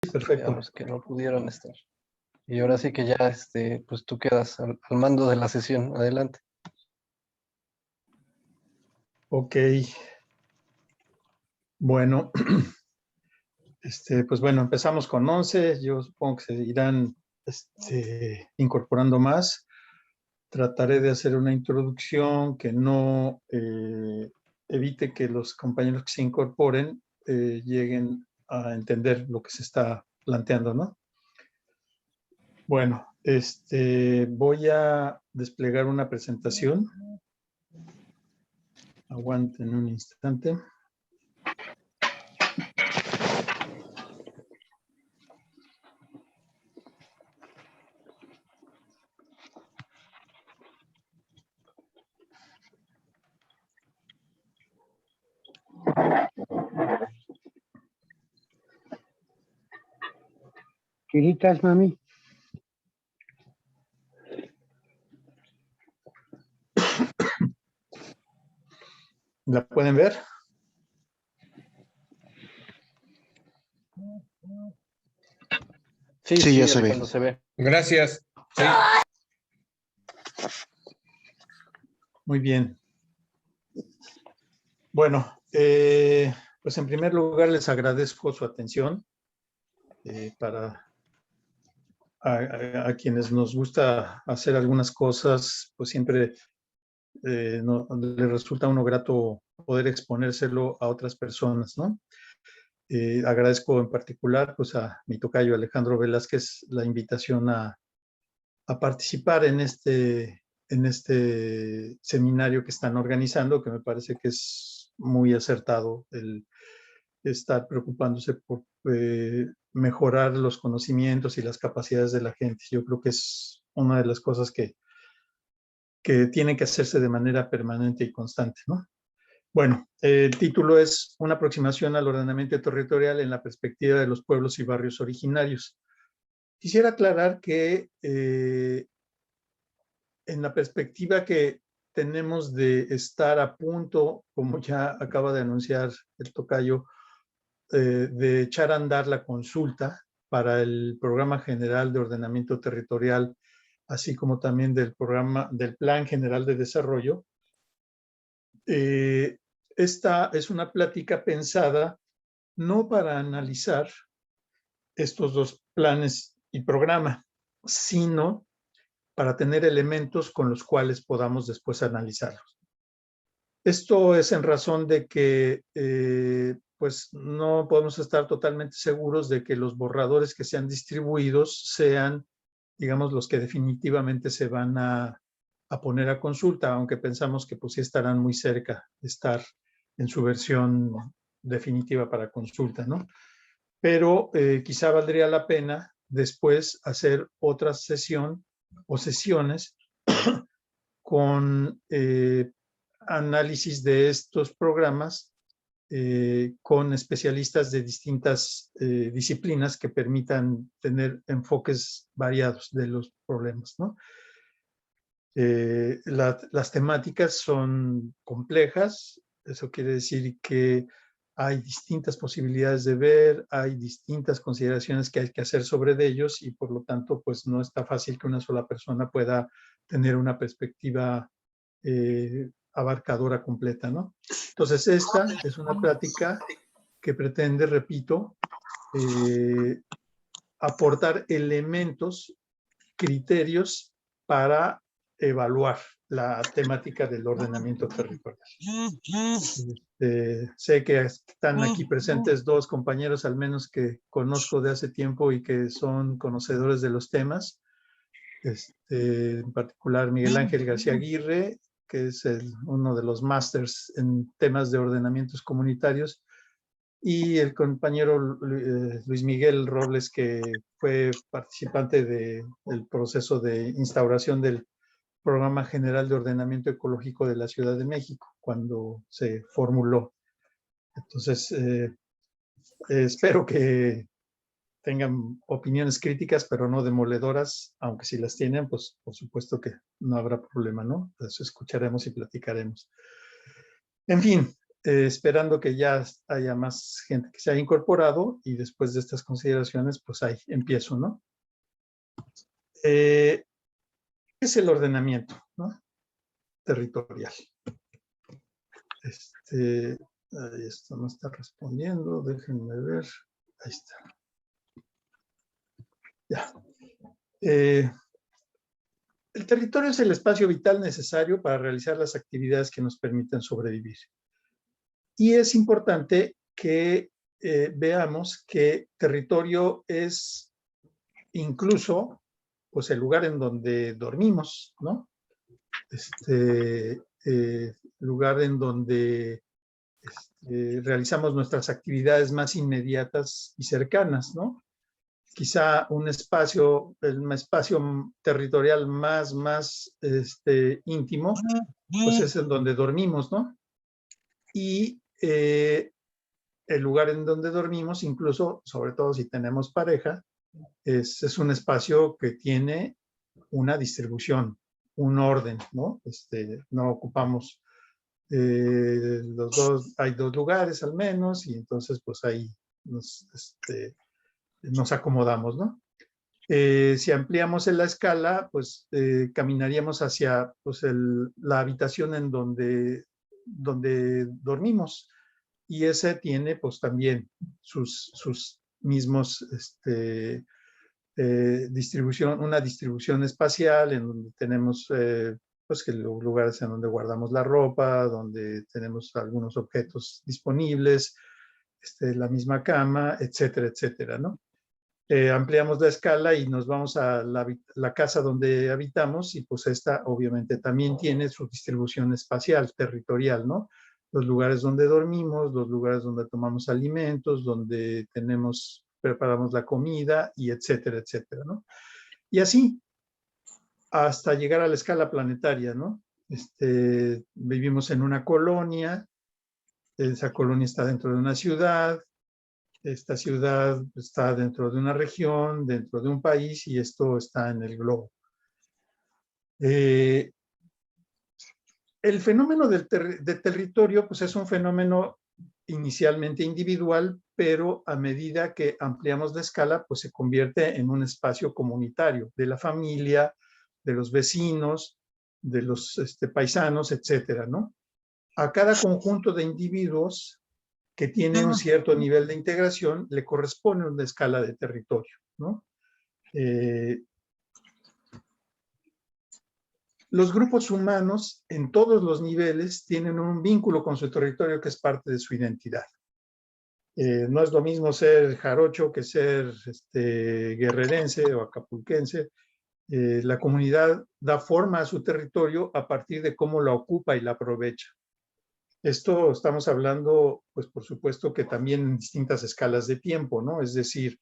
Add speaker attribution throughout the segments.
Speaker 1: Perfecto.
Speaker 2: A los que no pudieron estar. Y ahora sí que ya, pues tú quedas al mando de la sesión. Adelante.
Speaker 1: Ok. Bueno, pues bueno, empezamos con 11. Yo supongo que se irán incorporando más. Trataré de hacer una introducción que no evite que los compañeros que se incorporen lleguen a entender lo que se está planteando, ¿no? Bueno, voy a desplegar una presentación. Aguanten un instante.
Speaker 3: ¿Quiritas, mami?
Speaker 1: ¿La pueden ver?
Speaker 2: Sí,
Speaker 4: ya se ve.
Speaker 2: cuando se ve.
Speaker 5: Gracias. Sí.
Speaker 1: Muy bien. Bueno, pues en primer lugar les agradezco su atención a quienes nos gusta hacer algunas cosas, pues siempre les resulta a uno grato poder exponérselo a otras personas, ¿no? Agradezco en particular pues a mi tocayo Alejandro Velázquez la invitación a participar en este seminario que están organizando, que me parece que es muy acertado el estar preocupándose por mejorar los conocimientos y las capacidades de la gente. Yo creo que es una de las cosas que tienen que hacerse de manera permanente y constante, ¿no? Bueno, el título es Una aproximación al ordenamiento territorial en la perspectiva de los pueblos y barrios originarios. Quisiera aclarar que en la perspectiva que tenemos de estar a punto, como ya acaba de anunciar el tocayo, de echar a andar la consulta para el Programa General de Ordenamiento Territorial, así como también del Plan General de Desarrollo. Esta es una plática pensada no para analizar estos dos planes y programa, sino para tener elementos con los cuales podamos después analizarlos. Esto es en razón de que pues no podemos estar totalmente seguros de que los borradores que sean distribuidos sean, digamos, los que definitivamente se van a poner a consulta, aunque pensamos que pues sí estarán muy cerca de estar en su versión definitiva para consulta, ¿no? Pero quizá valdría la pena después hacer otra sesión o sesiones con análisis de estos programas con especialistas de distintas disciplinas que permitan tener enfoques variados de los problemas, ¿no? Las temáticas son complejas, eso quiere decir que hay distintas posibilidades de ver, hay distintas consideraciones que hay que hacer sobre ellos y por lo tanto pues no está fácil que una sola persona pueda tener una perspectiva abarcadora completa, ¿no? Entonces esta es una plática que pretende, repito, aportar elementos, criterios para evaluar la temática del ordenamiento territorial. Sé que están aquí presentes dos compañeros, al menos que conozco de hace tiempo y que son conocedores de los temas. En particular Miguel Ángel García Aguirre, que es uno de los másters en temas de ordenamientos comunitarios, y el compañero Luis Miguel Robles, que fue participante del proceso de instauración del Programa General de Ordenamiento Ecológico de la Ciudad de México, cuando se formuló. Entonces, espero que tengan opiniones críticas, pero no demoledoras, aunque si las tienen, pues por supuesto que no habrá problema, ¿no? Entonces escucharemos y platicaremos. En fin, esperando que ya haya más gente que se haya incorporado y después de estas consideraciones, pues ahí empiezo, ¿no? ¿Qué es el ordenamiento, ¿no? Territorial? Ahí esto no está respondiendo, déjenme ver. Ahí está. Ya. El territorio es el espacio vital necesario para realizar las actividades que nos permiten sobrevivir. Y es importante que veamos que territorio es incluso pues, el lugar en donde dormimos, ¿no? Lugar en donde realizamos nuestras actividades más inmediatas y cercanas, ¿no? Quizá un espacio territorial más íntimo, pues es en donde dormimos, ¿no? Y el lugar en donde dormimos, incluso, sobre todo si tenemos pareja, es un espacio que tiene una distribución, un orden, ¿no? No ocupamos los dos, hay dos lugares al menos, y entonces pues ahí nos acomodamos, ¿no? Si ampliamos en la escala, pues caminaríamos hacia pues, la habitación en donde dormimos. Y ese tiene pues también sus mismos una distribución espacial en donde tenemos pues que los lugares en donde guardamos la ropa, donde tenemos algunos objetos disponibles, la misma cama, etcétera, etcétera, ¿no? Ampliamos la escala y nos vamos a la casa donde habitamos y pues esta obviamente también tiene su distribución espacial, territorial, ¿no? Los lugares donde dormimos, los lugares donde tomamos alimentos, donde preparamos la comida y etcétera, etcétera, ¿no? Y así hasta llegar a la escala planetaria, ¿no? Vivimos en una colonia, esa colonia está dentro de una ciudad, esta ciudad está dentro de una región, dentro de un país, y esto está en el globo. El fenómeno de territorio, pues es un fenómeno inicialmente individual, pero a medida que ampliamos la escala, pues se convierte en un espacio comunitario, de la familia, de los vecinos, de los paisanos, etcétera, ¿no? A cada conjunto de individuos que tiene un cierto nivel de integración, le corresponde una escala de territorio, ¿no? Los grupos humanos en todos los niveles tienen un vínculo con su territorio que es parte de su identidad. No es lo mismo ser jarocho que ser guerrerense o acapulquense. La comunidad da forma a su territorio a partir de cómo la ocupa y la aprovecha. Esto estamos hablando, pues por supuesto que también en distintas escalas de tiempo, ¿no? Es decir,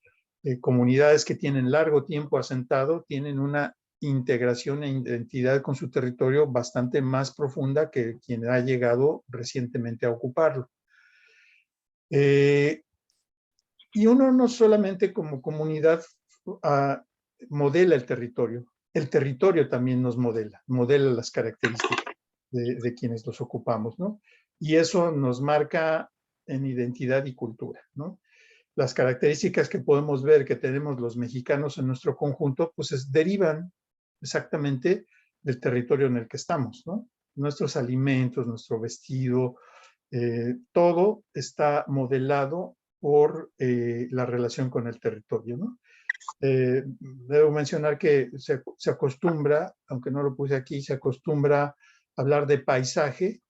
Speaker 1: comunidades que tienen largo tiempo asentado tienen una integración e identidad con su territorio bastante más profunda que quien ha llegado recientemente a ocuparlo. Y uno no solamente como comunidad modela el territorio también nos modela las características de quienes los ocupamos, ¿no? Y eso nos marca en identidad y cultura, ¿no? Las características que podemos ver que tenemos los mexicanos en nuestro conjunto, pues derivan exactamente del territorio en el que estamos, ¿no? Nuestros alimentos, nuestro vestido, todo está modelado por la relación con el territorio, ¿no? Debo mencionar que se acostumbra, aunque no lo puse aquí, se acostumbra a hablar de paisaje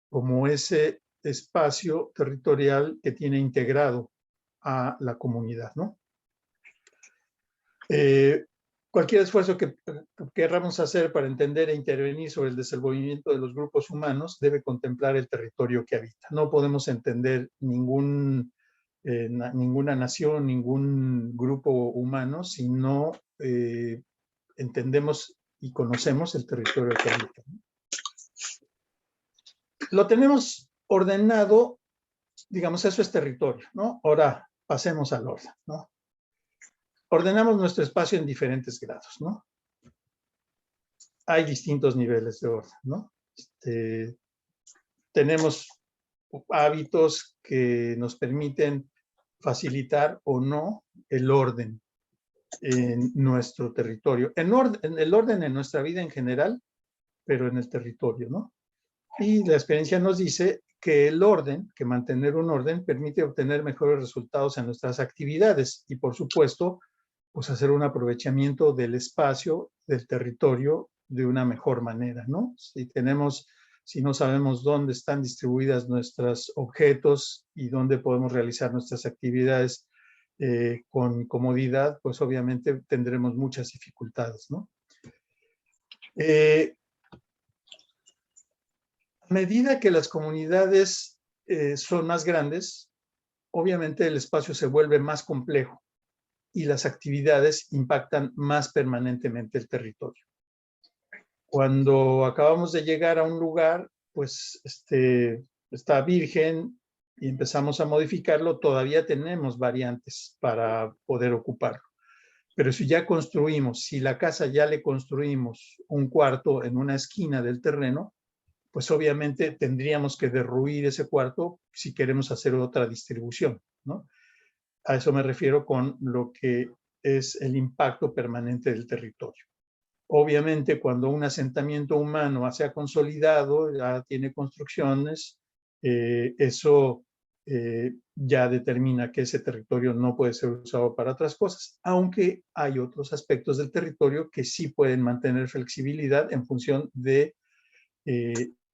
Speaker 1: como ese espacio territorial que tiene integrado a la comunidad, ¿no? Cualquier esfuerzo que querramos hacer para entender e intervenir sobre el desenvolvimiento de los grupos humanos debe contemplar el territorio que habita. No podemos entender ninguna nación, ningún grupo humano si no entendemos y conocemos el territorio que habita. Lo tenemos ordenado, digamos, eso es territorio, ¿no? Ahora pasemos al orden, ¿no? Ordenamos nuestro espacio en diferentes grados, ¿no? Hay distintos niveles de orden, ¿no? Tenemos hábitos que nos permiten facilitar o no el orden en nuestro territorio, en el orden en nuestra vida en general, pero en el territorio, ¿no? Y la experiencia nos dice que el orden, que mantener un orden, permite obtener mejores resultados en nuestras actividades y, por supuesto, pues hacer un aprovechamiento del espacio, del territorio, de una mejor manera, ¿no? Si no sabemos dónde están distribuidas nuestros objetos y dónde podemos realizar nuestras actividades con comodidad, pues obviamente tendremos muchas dificultades, ¿no? A medida que las comunidades son más grandes, obviamente el espacio se vuelve más complejo y las actividades impactan más permanentemente el territorio. Cuando acabamos de llegar a un lugar, pues está virgen y empezamos a modificarlo, todavía tenemos variantes para poder ocuparlo. Pero si ya construimos, si la casa ya le construimos un cuarto en una esquina del terreno, pues obviamente tendríamos que derruir ese cuarto si queremos hacer otra distribución, ¿no? A eso me refiero con lo que es el impacto permanente del territorio. Obviamente, cuando un asentamiento humano se ha consolidado, ya tiene construcciones, eso ya determina que ese territorio no puede ser usado para otras cosas, aunque hay otros aspectos del territorio que sí pueden mantener flexibilidad en función de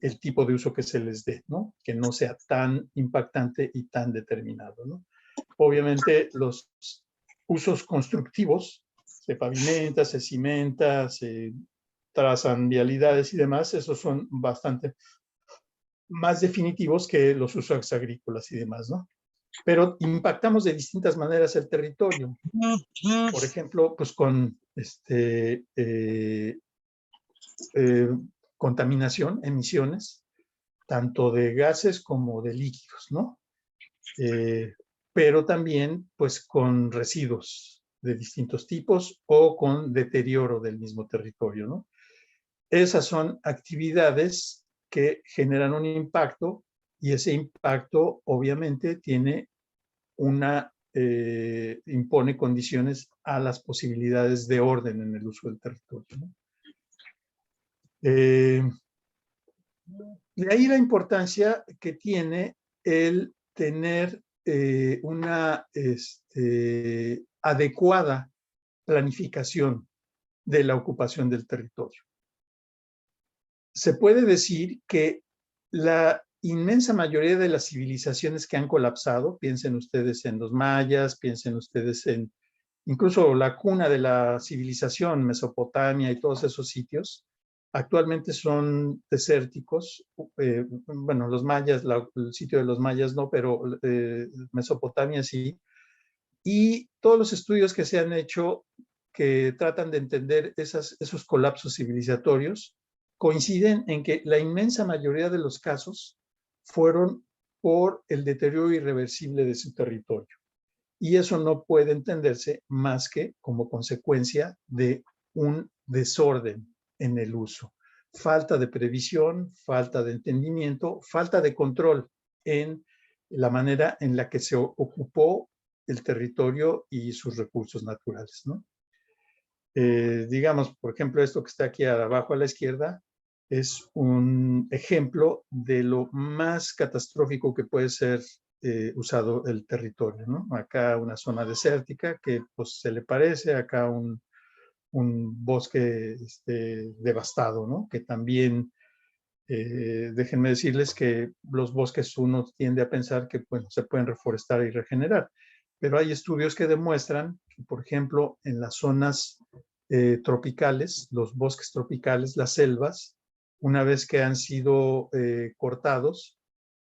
Speaker 1: el tipo de uso que se les dé, ¿no? Que no sea tan impactante y tan determinado, ¿no? Obviamente, los usos constructivos, se pavimenta, se cimenta, se trazan vialidades y demás, esos son bastante más definitivos que los usos agrícolas y demás, ¿no? Pero impactamos de distintas maneras el territorio. Por ejemplo, pues con contaminación, emisiones, tanto de gases como de líquidos, ¿no? Pero también pues con residuos de distintos tipos o con deterioro del mismo territorio, ¿no? Esas son actividades que generan un impacto y ese impacto obviamente impone condiciones a las posibilidades de orden en el uso del territorio, ¿no? De ahí la importancia que tiene el tener una adecuada planificación de la ocupación del territorio. Se puede decir que la inmensa mayoría de las civilizaciones que han colapsado, piensen ustedes en los mayas, piensen ustedes en incluso la cuna de la civilización, Mesopotamia y todos esos sitios, actualmente son desérticos. Bueno, los mayas, el sitio de los mayas no, pero Mesopotamia sí. Y todos los estudios que se han hecho que tratan de entender esos colapsos civilizatorios coinciden en que la inmensa mayoría de los casos fueron por el deterioro irreversible de su territorio. Y eso no puede entenderse más que como consecuencia de un desorden en el uso. Falta de previsión, falta de entendimiento, falta de control en la manera en la que se ocupó el territorio y sus recursos naturales, ¿no? Digamos, por ejemplo, esto que está aquí abajo a la izquierda es un ejemplo de lo más catastrófico que puede ser usado el territorio, ¿no? Acá una zona desértica que pues se le parece, acá un bosque devastado, ¿no? Que también, déjenme decirles que los bosques uno tiende a pensar que bueno, se pueden reforestar y regenerar, pero hay estudios que demuestran que, por ejemplo, en las zonas tropicales, los bosques tropicales, las selvas, una vez que han sido cortados,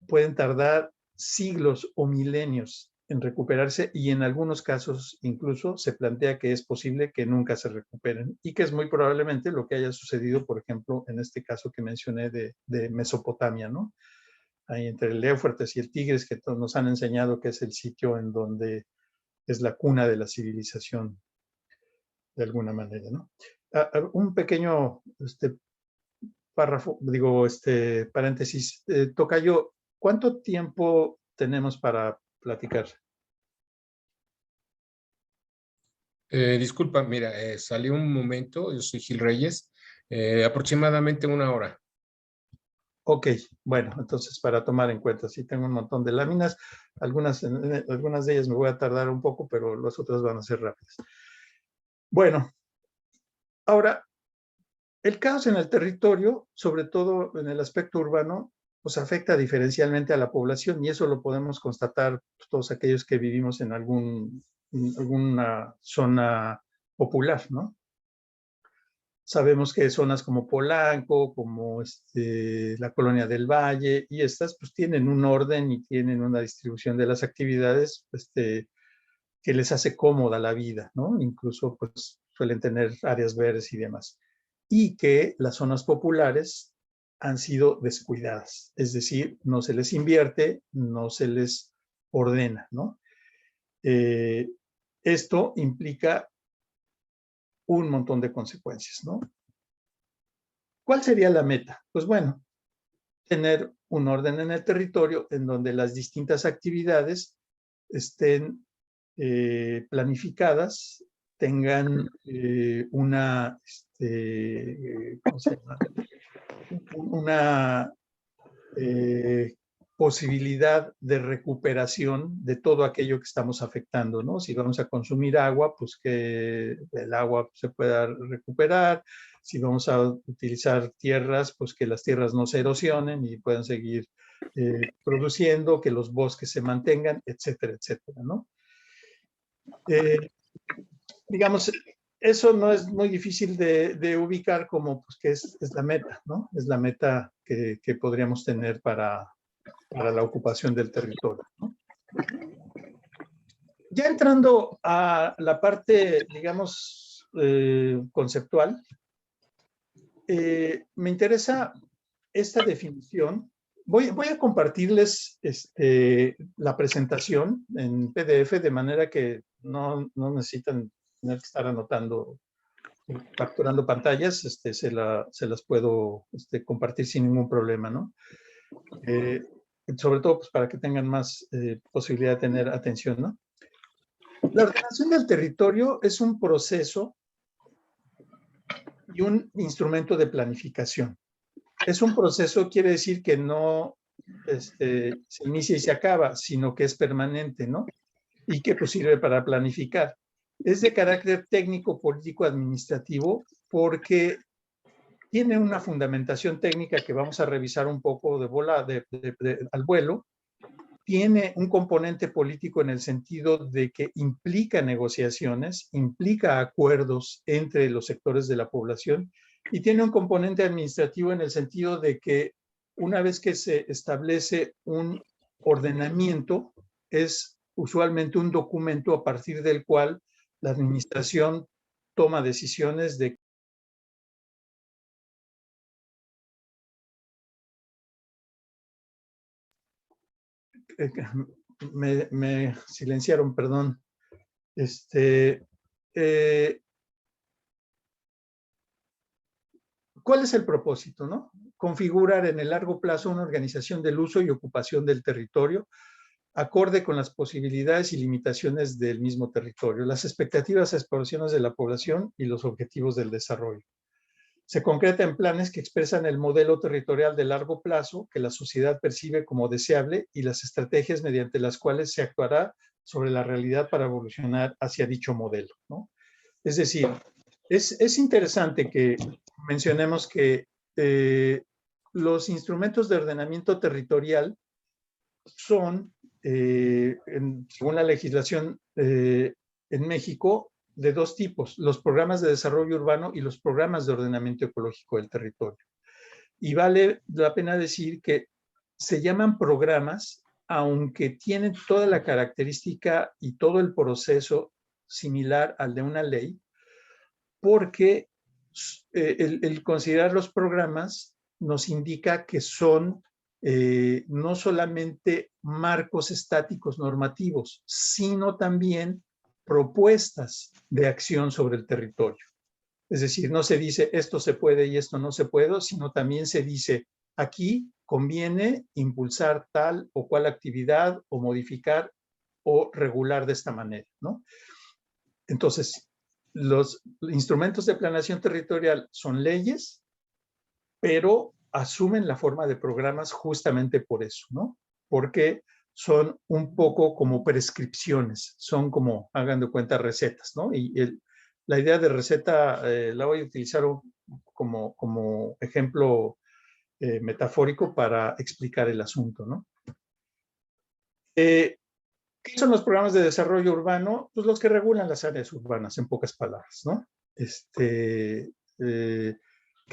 Speaker 1: pueden tardar siglos o milenios en recuperarse y en algunos casos incluso se plantea que es posible que nunca se recuperen y que es muy probablemente lo que haya sucedido, por ejemplo, en este caso que mencioné de Mesopotamia, ¿no? Ahí entre el Éufrates y el Tigris, que nos han enseñado que es el sitio en donde es la cuna de la civilización, de alguna manera, ¿no? Un pequeño párrafo, digo, paréntesis. Tocayo, ¿Cuánto tiempo tenemos para platicar?
Speaker 4: Disculpa, mira, salí un momento, yo soy Gil Reyes, aproximadamente 1 hora.
Speaker 1: Ok, bueno, entonces para tomar en cuenta, sí tengo un montón de láminas, algunas de ellas me voy a tardar un poco, pero las otras van a ser rápidas. Bueno, ahora, el caos en el territorio, sobre todo en el aspecto urbano, pues afecta diferencialmente a la población y eso lo podemos constatar todos aquellos que vivimos en alguna zona popular, ¿no? Sabemos que zonas como Polanco, como la Colonia del Valle, y estas pues tienen un orden y tienen una distribución de las actividades que les hace cómoda la vida, ¿no? Incluso pues suelen tener áreas verdes y demás. Y que las zonas populares han sido descuidadas, es decir, no se les invierte, no se les ordena, ¿no? Esto implica un montón de consecuencias, ¿no? ¿Cuál sería la meta? Pues bueno, tener un orden en el territorio en donde las distintas actividades estén planificadas, tengan ¿cómo se llama? Una posibilidad de recuperación de todo aquello que estamos afectando, ¿no? Si vamos a consumir agua, pues que el agua se pueda recuperar. Si vamos a utilizar tierras, pues que las tierras no se erosionen y puedan seguir produciendo, que los bosques se mantengan, etcétera, etcétera, ¿no? Digamos, eso no es muy difícil de ubicar como pues, que es la meta, ¿no? Es la meta que podríamos tener para la ocupación del territorio, ¿no? Ya entrando a la parte, digamos, conceptual, me interesa esta definición. Voy a compartirles la presentación en PDF de manera que no necesitan tener que estar anotando, capturando pantallas, se las puedo compartir sin ningún problema, ¿no? Sobre todo pues, para que tengan más posibilidad de tener atención, ¿no? La ordenación del territorio es un proceso y un instrumento de planificación. Es un proceso, quiere decir que no se inicia y se acaba, sino que es permanente, ¿no? Y que pues, sirve para planificar. Es de carácter técnico, político, administrativo, porque tiene una fundamentación técnica que vamos a revisar un poco al vuelo. Tiene un componente político en el sentido de que implica negociaciones, implica acuerdos entre los sectores de la población y tiene un componente administrativo en el sentido de que una vez que se establece un ordenamiento, es usualmente un documento a partir del cual la administración toma decisiones de me silenciaron, perdón. ¿Cuál es el propósito, no? Configurar en el largo plazo una organización del uso y ocupación del territorio acorde con las posibilidades y limitaciones del mismo territorio, las expectativas y aspiraciones de la población y los objetivos del desarrollo. Se concreta en planes que expresan el modelo territorial de largo plazo que la sociedad percibe como deseable y las estrategias mediante las cuales se actuará sobre la realidad para evolucionar hacia dicho modelo, ¿no? Es decir, es interesante que mencionemos que los instrumentos de ordenamiento territorial son, según la legislación en México, de dos tipos, los programas de desarrollo urbano y los programas de ordenamiento ecológico del territorio. Y vale la pena decir que se llaman programas, aunque tienen toda la característica y todo el proceso similar al de una ley, porque el considerar los programas nos indica que son no solamente marcos estáticos normativos, sino también propuestas de acción sobre el territorio. Es decir, no se dice esto se puede y esto no se puede, sino también se dice aquí conviene impulsar tal o cual actividad o modificar o regular de esta manera, ¿no? Entonces, los instrumentos de planeación territorial son leyes, pero asumen la forma de programas justamente por eso, ¿no? Porque son un poco como prescripciones, son como, hagan de cuenta, recetas, ¿no? Y la idea de receta la voy a utilizar como ejemplo metafórico para explicar el asunto, ¿no? ¿Qué son los programas de desarrollo urbano? Pues los que regulan las áreas urbanas, en pocas palabras, ¿no? ¿Qué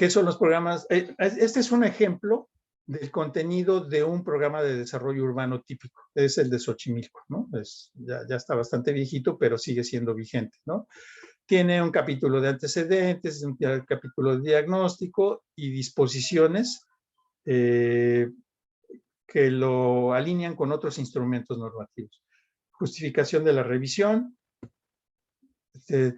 Speaker 1: son los programas? Este es un ejemplo del contenido de un programa de desarrollo urbano típico. Es el de Xochimilco, ¿no? Ya está bastante viejito, pero sigue siendo vigente, ¿no? Tiene un capítulo de antecedentes, un capítulo de diagnóstico y disposiciones que lo alinean con otros instrumentos normativos. Justificación de la revisión,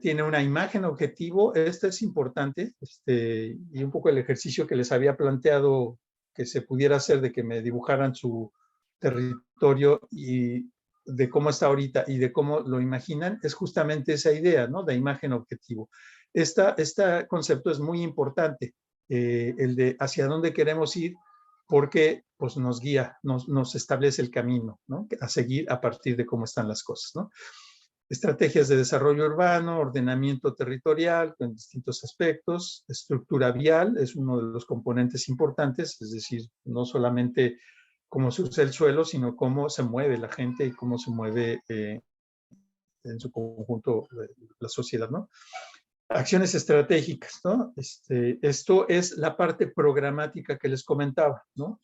Speaker 1: tiene una imagen objetivo, este es importante, y un poco el ejercicio que les había planteado que se pudiera hacer de que me dibujaran su territorio y de cómo está ahorita y de cómo lo imaginan, es justamente esa idea, ¿no? De imagen objetivo. Este concepto es muy importante, el de hacia dónde queremos ir, porque pues, nos guía, nos establece el camino, ¿no? A seguir a partir de cómo están las cosas, ¿no? Estrategias de desarrollo urbano, ordenamiento territorial en distintos aspectos, estructura vial es uno de los componentes importantes, es decir, no solamente cómo se usa el suelo, sino cómo se mueve la gente y cómo se mueve en su conjunto la sociedad, ¿no? Acciones estratégicas, ¿no? Esto es la parte programática que les comentaba, ¿no?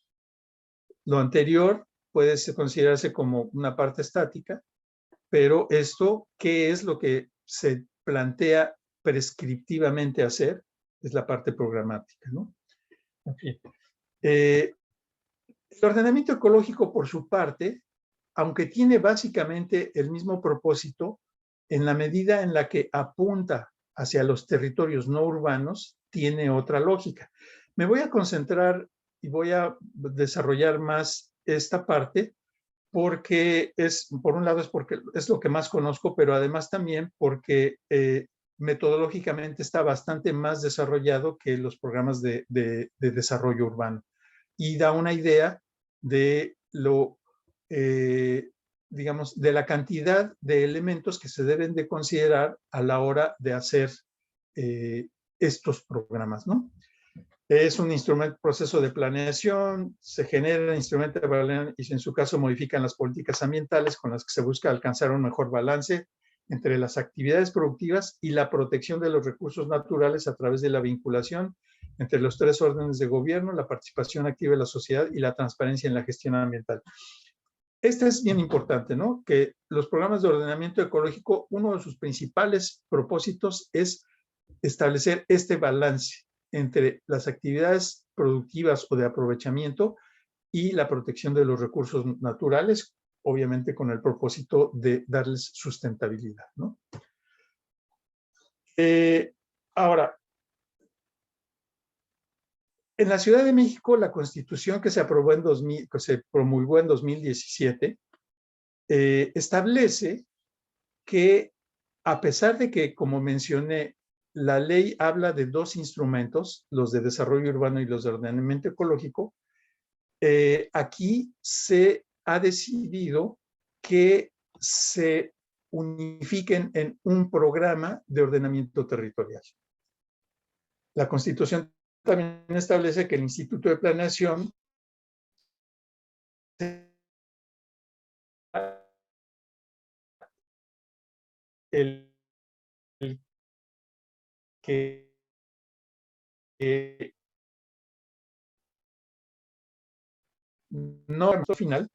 Speaker 1: Lo anterior puede considerarse como una parte estática, pero esto, ¿qué es lo que se plantea prescriptivamente hacer? Es la parte programática, ¿no? En fin. El ordenamiento ecológico, por su parte, aunque tiene básicamente el mismo propósito, en la medida en la que apunta hacia los territorios no urbanos, tiene otra lógica. Me voy a concentrar y voy a desarrollar más esta parte porque por un lado es porque es lo que más conozco, pero además también porque metodológicamente está bastante más desarrollado que los programas de desarrollo urbano y da una idea de digamos, de la cantidad de elementos que se deben de considerar a la hora de hacer estos programas, ¿no? Es un proceso de planeación, se genera instrumentos de planeación y en su caso modifican las políticas ambientales con las que se busca alcanzar un mejor balance entre las actividades productivas y la protección de los recursos naturales a través de la vinculación entre los tres órdenes de gobierno, la participación activa de la sociedad y la transparencia en la gestión ambiental. Este es bien importante, ¿no? Que los programas de ordenamiento ecológico, uno de sus principales propósitos es establecer este balance entre las actividades productivas o de aprovechamiento y la protección de los recursos naturales, obviamente con el propósito de darles sustentabilidad, ¿no? Ahora, en la Ciudad de México, la Constitución que se promulgó en 2017 establece que, a pesar de que, como mencioné, la ley habla de dos instrumentos, los de desarrollo urbano y los de ordenamiento ecológico, aquí se ha decidido que se unifiquen en un programa de ordenamiento territorial. La Constitución también establece que el Instituto de Planeación que no final,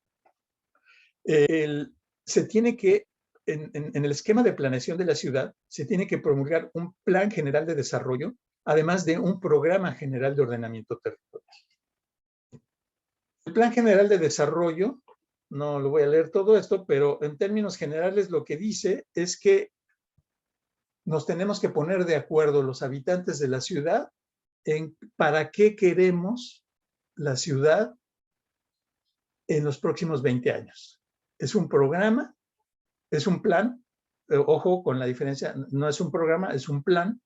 Speaker 1: se tiene que, en el esquema de planeación de la ciudad, se tiene que promulgar un plan general de desarrollo, además de un programa general de ordenamiento territorial. El plan general de desarrollo, no lo voy a leer todo esto, pero en términos generales lo que dice es que nos tenemos que poner de acuerdo los habitantes de la ciudad en para qué queremos la ciudad en los próximos 20 años. Es un programa, es un plan, ojo con la diferencia, no es un programa, es un plan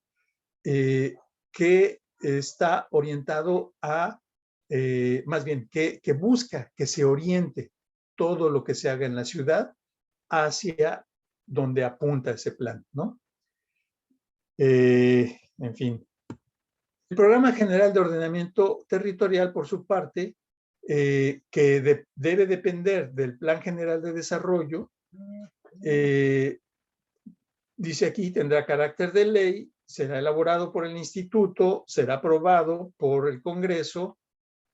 Speaker 1: que está orientado a, más bien, que busca que se oriente todo lo que se haga en la ciudad hacia donde apunta ese plan, ¿no? En fin. El Programa General de Ordenamiento Territorial, por su parte, que debe depender del Plan General de Desarrollo, dice aquí, tendrá carácter de ley, será elaborado por el Instituto, será aprobado por el Congreso.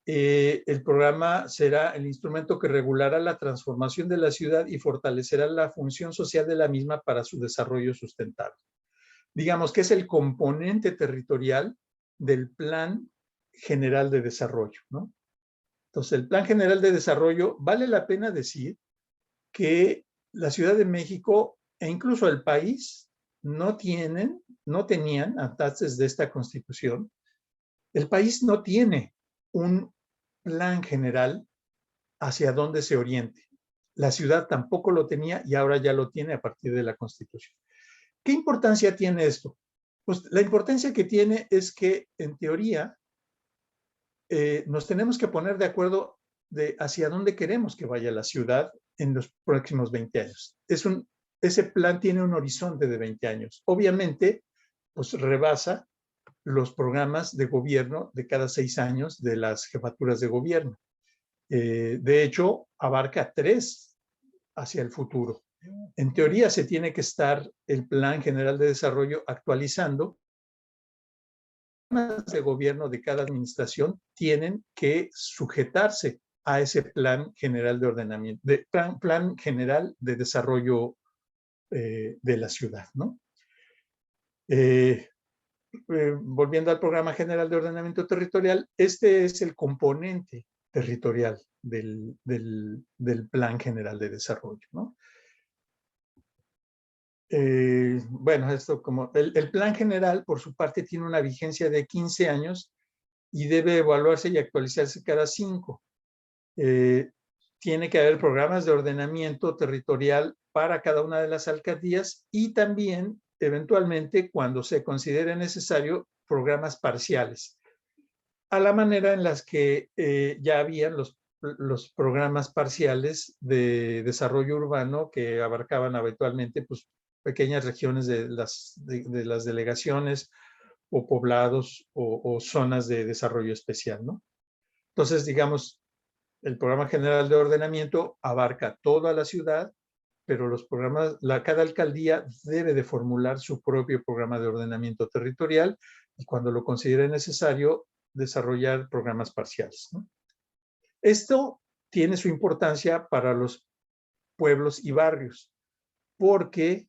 Speaker 1: El programa será el instrumento que regulará la transformación de la ciudad y fortalecerá la función social de la misma para su desarrollo sustentable. Digamos que es el componente territorial del Plan General de Desarrollo, ¿no? Entonces, el Plan General de Desarrollo, vale la pena decir que la Ciudad de México e incluso el país no tenían, antes de esta Constitución, el país no tiene un plan general hacia dónde se oriente. La ciudad tampoco lo tenía y ahora ya lo tiene a partir de la Constitución. ¿Qué importancia tiene esto? Pues la importancia que tiene es que, en teoría, nos tenemos que poner de acuerdo de hacia dónde queremos que vaya la ciudad en los próximos 20 años. Ese plan tiene un horizonte de 20 años. Obviamente, pues rebasa los programas de gobierno de cada 6 años de las jefaturas de gobierno. De hecho, abarca 3 hacia el futuro. En teoría, se tiene que estar el Plan General de Desarrollo actualizando. Los programas de gobierno de cada administración tienen que sujetarse a ese Plan General de Ordenamiento, plan General de Desarrollo de la ciudad, ¿no? Volviendo al Programa General de Ordenamiento Territorial, este es el componente territorial del Plan General de Desarrollo, ¿no? Bueno, esto como el Plan General, por su parte, tiene una vigencia de 15 años y debe evaluarse y actualizarse cada 5. Tiene que haber programas de ordenamiento territorial para cada una de las alcaldías y también, eventualmente, cuando se considere necesario, programas parciales. A la manera en las que ya habían los programas parciales de desarrollo urbano que abarcaban habitualmente pues, pequeñas regiones de las delegaciones o poblados o zonas de desarrollo especial, ¿no? Entonces, digamos, el Programa General de Ordenamiento abarca toda la ciudad, pero los programas, cada alcaldía debe de formular su propio programa de ordenamiento territorial y cuando lo considere necesario, desarrollar programas parciales, ¿no? Esto tiene su importancia para los pueblos y barrios, porque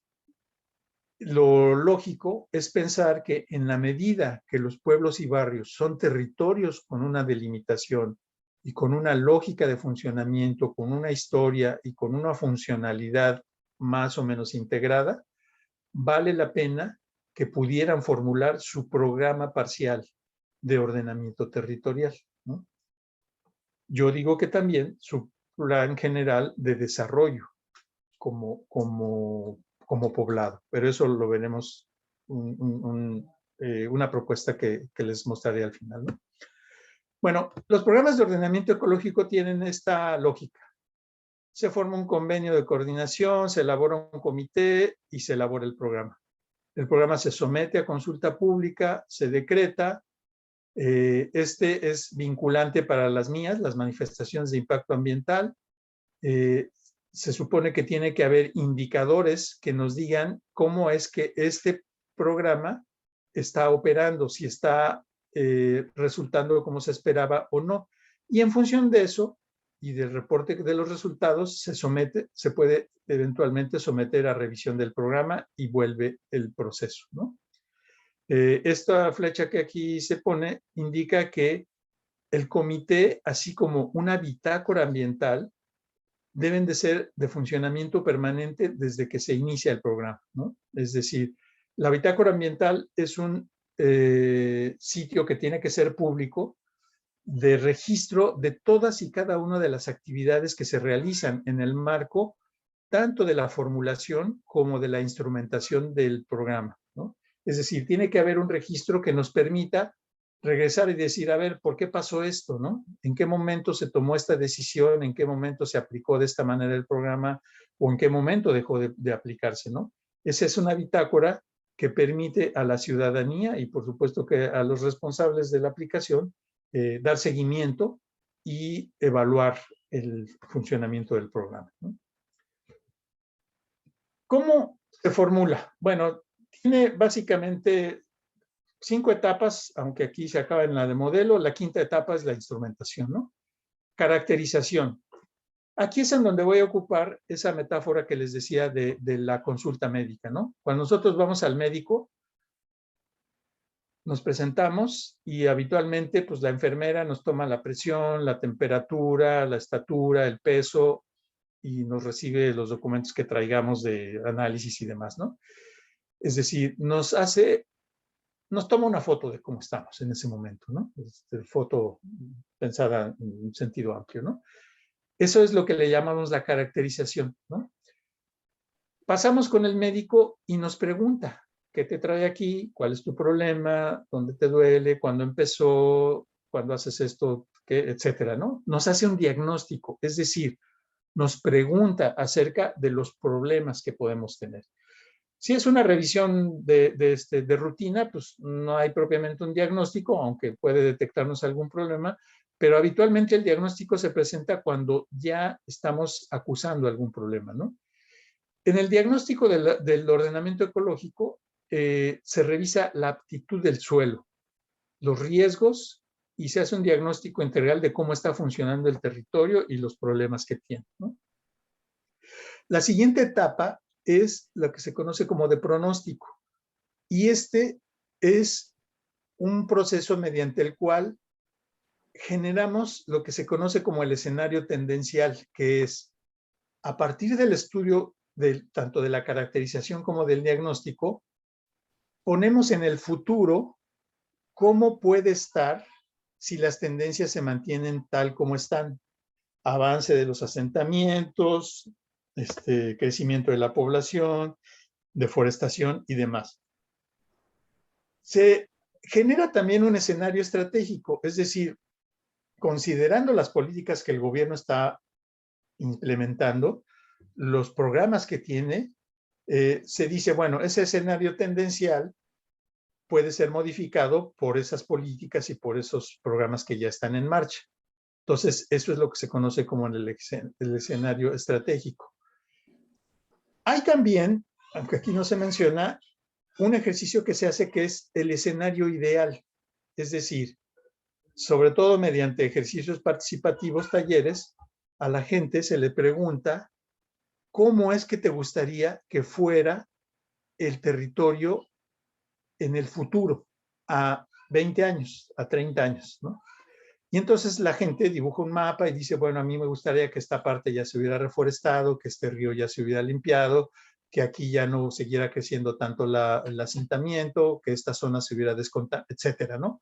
Speaker 1: lo lógico es pensar que en la medida que los pueblos y barrios son territorios con una delimitación y con una lógica de funcionamiento, con una historia y con una funcionalidad más o menos integrada, vale la pena que pudieran formular su programa parcial de ordenamiento territorial, ¿no? Yo digo que también su plan general de desarrollo como poblado, pero eso lo veremos una propuesta que les mostraré al final, ¿no? Bueno, los programas de ordenamiento ecológico tienen esta lógica. Se forma un convenio de coordinación, se elabora un comité y se elabora el programa. El programa se somete a consulta pública, se decreta. Este es vinculante para las MIAs, las manifestaciones de impacto ambiental. Se supone que tiene que haber indicadores que nos digan cómo es que este programa está operando, si está resultando como se esperaba o no. Y en función de eso y del reporte de los resultados, se puede eventualmente someter a revisión del programa y vuelve el proceso, ¿no? Esta flecha que aquí se pone indica que el comité, así como una bitácora ambiental, deben de ser de funcionamiento permanente desde que se inicia el programa, ¿no? Es decir, la bitácora ambiental es un sitio que tiene que ser público de registro de todas y cada una de las actividades que se realizan en el marco tanto de la formulación como de la instrumentación del programa, ¿no? Es decir, tiene que haber un registro que nos permita regresar y decir, a ver, ¿por qué pasó esto, no? ¿En qué momento se tomó esta decisión? ¿En qué momento se aplicó de esta manera el programa? ¿O en qué momento dejó de aplicarse, no? Esa es una bitácora que permite a la ciudadanía y por supuesto que a los responsables de la aplicación dar seguimiento y evaluar el funcionamiento del programa, ¿no? ¿Cómo se formula? Bueno, tiene básicamente 5 etapas, aunque aquí se acaba en la de modelo. La quinta etapa es la instrumentación, ¿no? Caracterización. Aquí es en donde voy a ocupar esa metáfora que les decía de la consulta médica, ¿no? Cuando nosotros vamos al médico, nos presentamos y habitualmente pues la enfermera nos toma la presión, la temperatura, la estatura, el peso y nos recibe los documentos que traigamos de análisis y demás, ¿no? Es decir, nos toma una foto de cómo estamos en ese momento, ¿no? Foto pensada en un sentido amplio, ¿no? Eso es lo que le llamamos la caracterización, ¿no? Pasamos con el médico y nos pregunta, ¿qué te trae aquí? ¿Cuál es tu problema? ¿Dónde te duele? ¿Cuándo empezó? ¿Cuándo haces esto? ¿Qué? Etcétera, ¿no? Nos hace un diagnóstico, es decir, nos pregunta acerca de los problemas que podemos tener. Si es una revisión de rutina, pues no hay propiamente un diagnóstico, aunque puede detectarnos algún problema, pero habitualmente el diagnóstico se presenta cuando ya estamos acusando algún problema, ¿no? En el diagnóstico del ordenamiento ecológico se revisa la aptitud del suelo, los riesgos y se hace un diagnóstico integral de cómo está funcionando el territorio y los problemas que tiene, ¿no? La siguiente etapa es lo que se conoce como de pronóstico. Y este es un proceso mediante el cual generamos lo que se conoce como el escenario tendencial, que es a partir del estudio tanto de la caracterización como del diagnóstico, ponemos en el futuro cómo puede estar si las tendencias se mantienen tal como están. Avance de los asentamientos, crecimiento de la población, deforestación y demás. Se genera también un escenario estratégico, es decir, considerando las políticas que el gobierno está implementando, los programas que tiene, se dice, bueno, ese escenario tendencial puede ser modificado por esas políticas y por esos programas que ya están en marcha. Entonces, eso es lo que se conoce como el escenario estratégico. Hay también, aunque aquí no se menciona, un ejercicio que se hace que es el escenario ideal. Es decir, sobre todo mediante ejercicios participativos, talleres, a la gente se le pregunta cómo es que te gustaría que fuera el territorio en el futuro, a 20 años, a 30 años, ¿no? Y entonces la gente dibuja un mapa y dice, bueno, a mí me gustaría que esta parte ya se hubiera reforestado, que este río ya se hubiera limpiado, que aquí ya no siguiera creciendo tanto el asentamiento, que esta zona se hubiera descontado, etcétera, ¿no?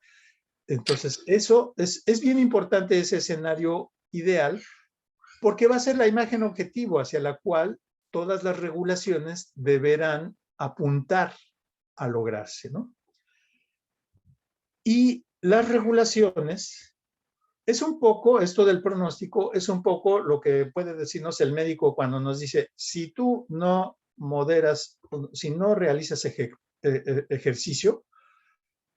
Speaker 1: Entonces, eso es bien importante, ese escenario ideal, porque va a ser la imagen objetivo hacia la cual todas las regulaciones deberán apuntar a lograrse, ¿no? Y las regulaciones, es un poco, esto del pronóstico, es un poco lo que puede decirnos el médico cuando nos dice, si tú no moderas, si no realizas ejercicio,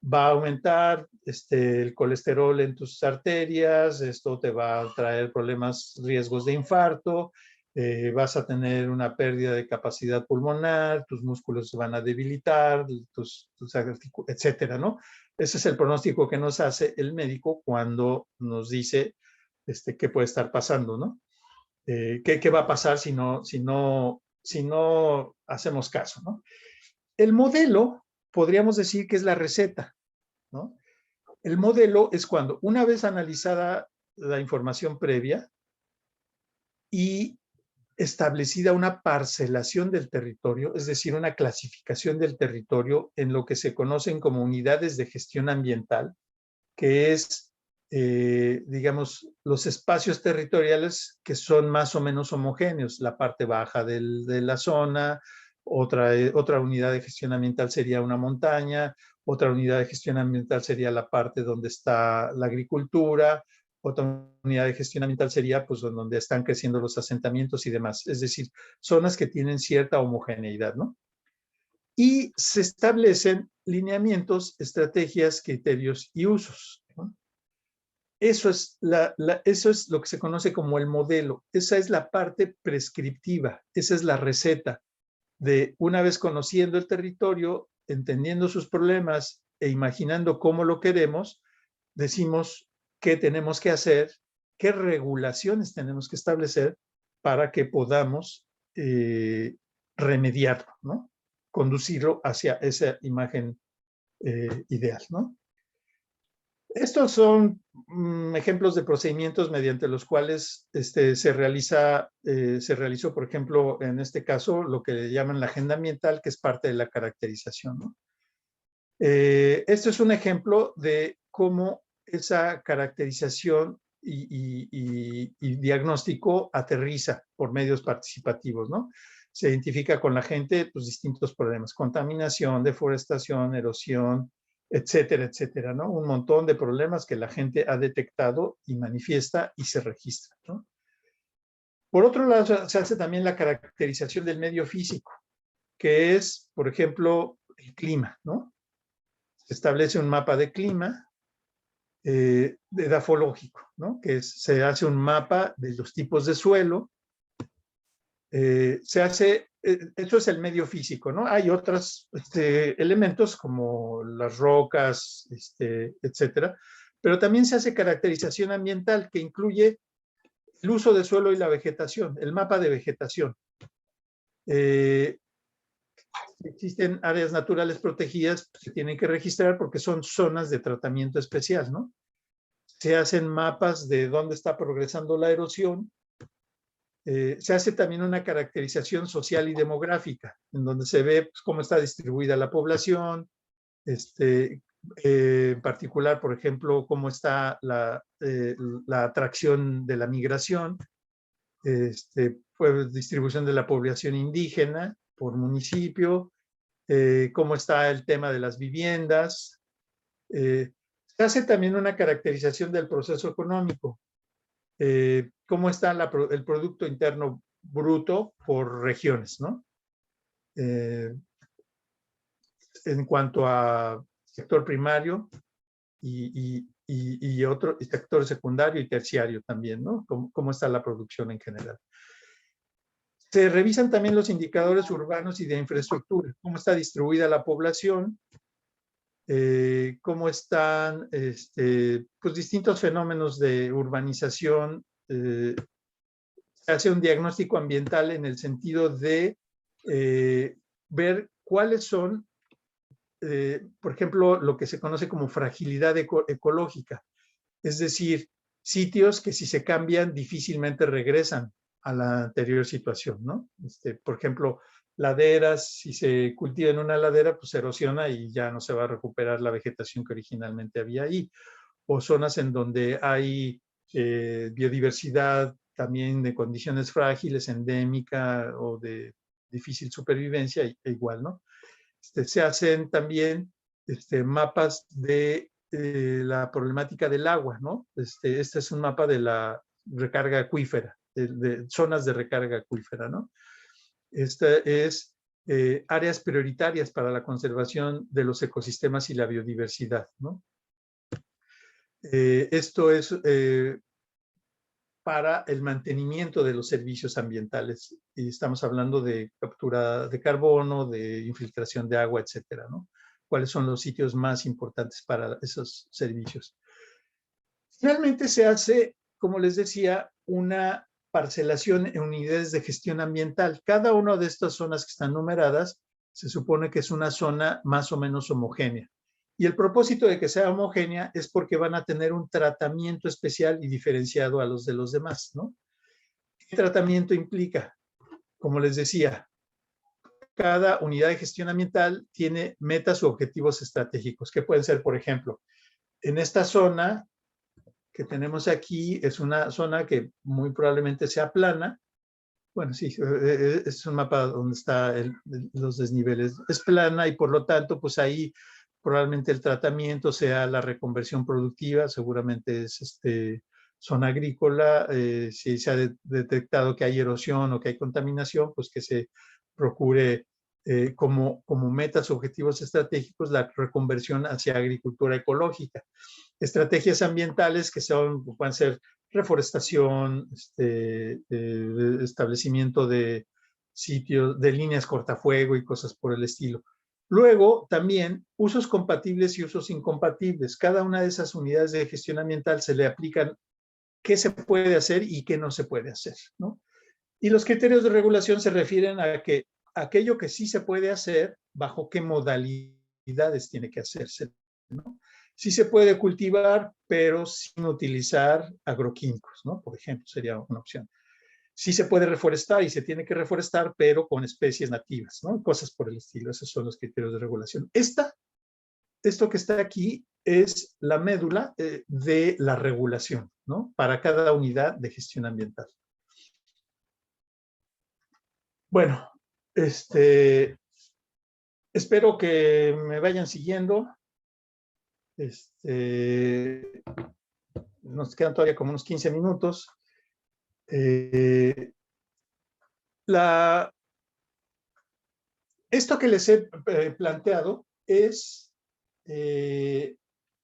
Speaker 1: va a aumentar el colesterol en tus arterias, esto te va a traer problemas, riesgos de infarto, vas a tener una pérdida de capacidad pulmonar, tus músculos se van a debilitar, etcétera, ¿no? Ese es el pronóstico que nos hace el médico cuando nos dice qué puede estar pasando, ¿no? ¿Qué va a pasar si no hacemos caso, ¿no? El modelo, podríamos decir que es la receta, ¿no? El modelo es cuando, una vez analizada la información previa y establecida una parcelación del territorio, es decir, una clasificación del territorio en lo que se conocen como unidades de gestión ambiental, que es digamos, los espacios territoriales que son más o menos homogéneos, la parte baja de la zona, otra unidad de gestión ambiental sería una montaña, otra unidad de gestión ambiental sería la parte donde está la agricultura, otra unidad de gestión ambiental sería pues donde están creciendo los asentamientos y demás. Es decir, zonas que tienen cierta homogeneidad, ¿no? Y se establecen lineamientos, estrategias, criterios y usos, ¿no? Eso es lo que se conoce como el modelo. Esa es la parte prescriptiva, esa es la receta de una vez conociendo el territorio, entendiendo sus problemas e imaginando cómo lo queremos, decimos qué tenemos que hacer, qué regulaciones tenemos que establecer para que podamos remediarlo, ¿no? Conducirlo hacia esa imagen ideal, ¿no? Estos son ejemplos de procedimientos mediante los cuales se realizó, por ejemplo, en este caso, lo que le llaman la agenda ambiental, que es parte de la caracterización, ¿no? Esto es un ejemplo de cómo esa caracterización y diagnóstico aterriza por medios participativos, ¿no? Se identifica con la gente pues, distintos problemas, contaminación, deforestación, erosión, etcétera, etcétera, ¿no? Un montón de problemas que la gente ha detectado y manifiesta y se registra, ¿no? Por otro lado, se hace también la caracterización del medio físico, que es, por ejemplo, el clima, ¿no? Se establece un mapa de clima edafológico, ¿no? Que se hace un mapa de los tipos de suelo, se hace, esto es el medio físico, ¿no? Hay otros elementos como las rocas, etcétera, pero también se hace caracterización ambiental que incluye el uso del suelo y la vegetación, el mapa de vegetación. Existen áreas naturales protegidas que se tienen que registrar porque son zonas de tratamiento especial, ¿no? Se hacen mapas de dónde está progresando la erosión. Se hace también una caracterización social y demográfica, en donde se ve pues, cómo está distribuida la población, en particular, por ejemplo, cómo está la atracción de la migración, pues, distribución de la población indígena por municipio, cómo está el tema de las viviendas. Se hace también una caracterización del proceso económico. Cómo está el Producto Interno Bruto por regiones, ¿no? En cuanto a sector primario y sector secundario y terciario también, ¿no? Cómo está la producción en general. Se revisan también los indicadores urbanos y de infraestructura, cómo está distribuida la población, cómo están pues, distintos fenómenos de urbanización. Se hace un diagnóstico ambiental en el sentido de ver cuáles son, por ejemplo, lo que se conoce como fragilidad ecológica, es decir, sitios que si se cambian difícilmente regresan a la anterior situación, ¿no? Por ejemplo, laderas, si se cultiva en una ladera, pues se erosiona y ya no se va a recuperar la vegetación que originalmente había ahí. O zonas en donde hay biodiversidad también de condiciones frágiles, endémica o de difícil supervivencia, igual, ¿no? Se hacen también mapas de la problemática del agua, ¿no? Este es un mapa de la recarga acuífera, de zonas de recarga acuífera, ¿no? Este es áreas prioritarias para la conservación de los ecosistemas y la biodiversidad, ¿no? Esto es para el mantenimiento de los servicios ambientales. Y estamos hablando de captura de carbono, de infiltración de agua, etcétera, ¿no? ¿Cuáles son los sitios más importantes para esos servicios? Finalmente se hace, como les decía, una parcelación en unidades de gestión ambiental. Cada una de estas zonas que están numeradas se supone que es una zona más o menos homogénea. Y el propósito de que sea homogénea es porque van a tener un tratamiento especial y diferenciado a los de los demás, ¿no? ¿Qué tratamiento implica? Como les decía, cada unidad de gestión ambiental tiene metas u objetivos estratégicos, que pueden ser, por ejemplo, en esta zona que tenemos aquí es una zona que muy probablemente sea plana. Bueno, sí, es un mapa donde están los desniveles. Es plana y por lo tanto, pues ahí probablemente el tratamiento sea la reconversión productiva, seguramente es zona agrícola. Si se ha detectado que hay erosión o que hay contaminación, pues que se procure como metas, objetivos estratégicos, la reconversión hacia agricultura ecológica. Estrategias ambientales que pueden ser reforestación, establecimiento de sitios, de líneas cortafuego y cosas por el estilo. Luego, también, usos compatibles y usos incompatibles. Cada una de esas unidades de gestión ambiental se le aplican qué se puede hacer y qué no se puede hacer, ¿no? Y los criterios de regulación se refieren a que aquello que sí se puede hacer, bajo qué modalidades tiene que hacerse, ¿no? Sí se puede cultivar, pero sin utilizar agroquímicos, ¿no? Por ejemplo, sería una opción. Sí se puede reforestar y se tiene que reforestar, pero con especies nativas, ¿no? Cosas por el estilo. Esos son los criterios de regulación. Esto que está aquí es la médula de la regulación, ¿no? Para cada unidad de gestión ambiental. Bueno, espero que me vayan siguiendo. Nos quedan todavía como unos 15 minutos. Esto que les he planteado es,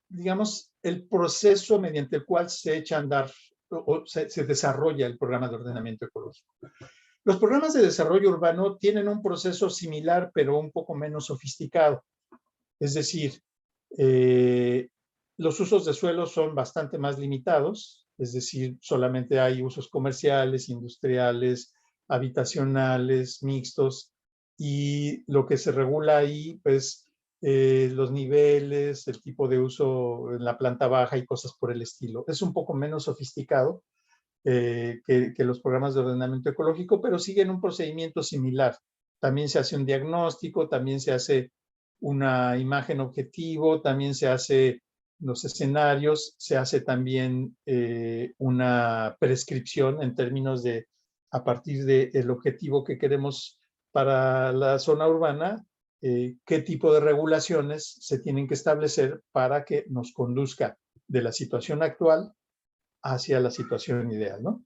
Speaker 1: digamos, el proceso mediante el cual se echa a andar o se desarrolla el programa de ordenamiento ecológico. Los programas de desarrollo urbano tienen un proceso similar, pero un poco menos sofisticado. Es decir, los usos de suelo son bastante más limitados, es decir, solamente hay usos comerciales, industriales, habitacionales, mixtos, y lo que se regula ahí, pues, los niveles, el tipo de uso en la planta baja y cosas por el estilo. Es un poco menos sofisticado que los programas de ordenamiento ecológico, pero siguen un procedimiento similar. También se hace un diagnóstico, también se hace una imagen objetivo, también se hace los escenarios, se hace también una prescripción en términos de, a partir del objetivo que queremos para la zona urbana, qué tipo de regulaciones se tienen que establecer para que nos conduzca de la situación actual hacia la situación ideal, ¿no?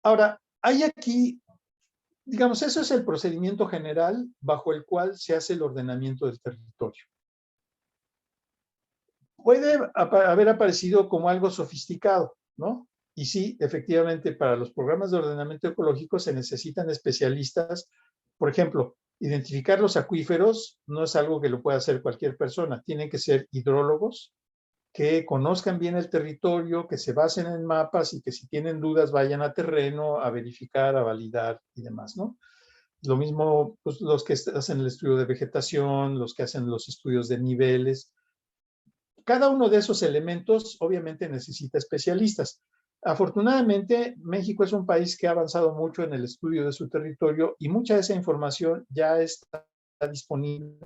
Speaker 1: Ahora, hay aquí, digamos, eso es el procedimiento general bajo el cual se hace el ordenamiento del territorio. Puede haber aparecido como algo sofisticado, ¿no? Y sí, efectivamente, para los programas de ordenamiento ecológico se necesitan especialistas. Por ejemplo, identificar los acuíferos no es algo que lo pueda hacer cualquier persona. Tienen que ser hidrólogos que conozcan bien el territorio, que se basen en mapas y que si tienen dudas vayan a terreno a verificar, a validar y demás, ¿no? Lo mismo pues, los que hacen el estudio de vegetación, los que hacen los estudios de niveles. Cada uno de esos elementos obviamente necesita especialistas. Afortunadamente, México es un país que ha avanzado mucho en el estudio de su territorio y mucha de esa información ya está disponible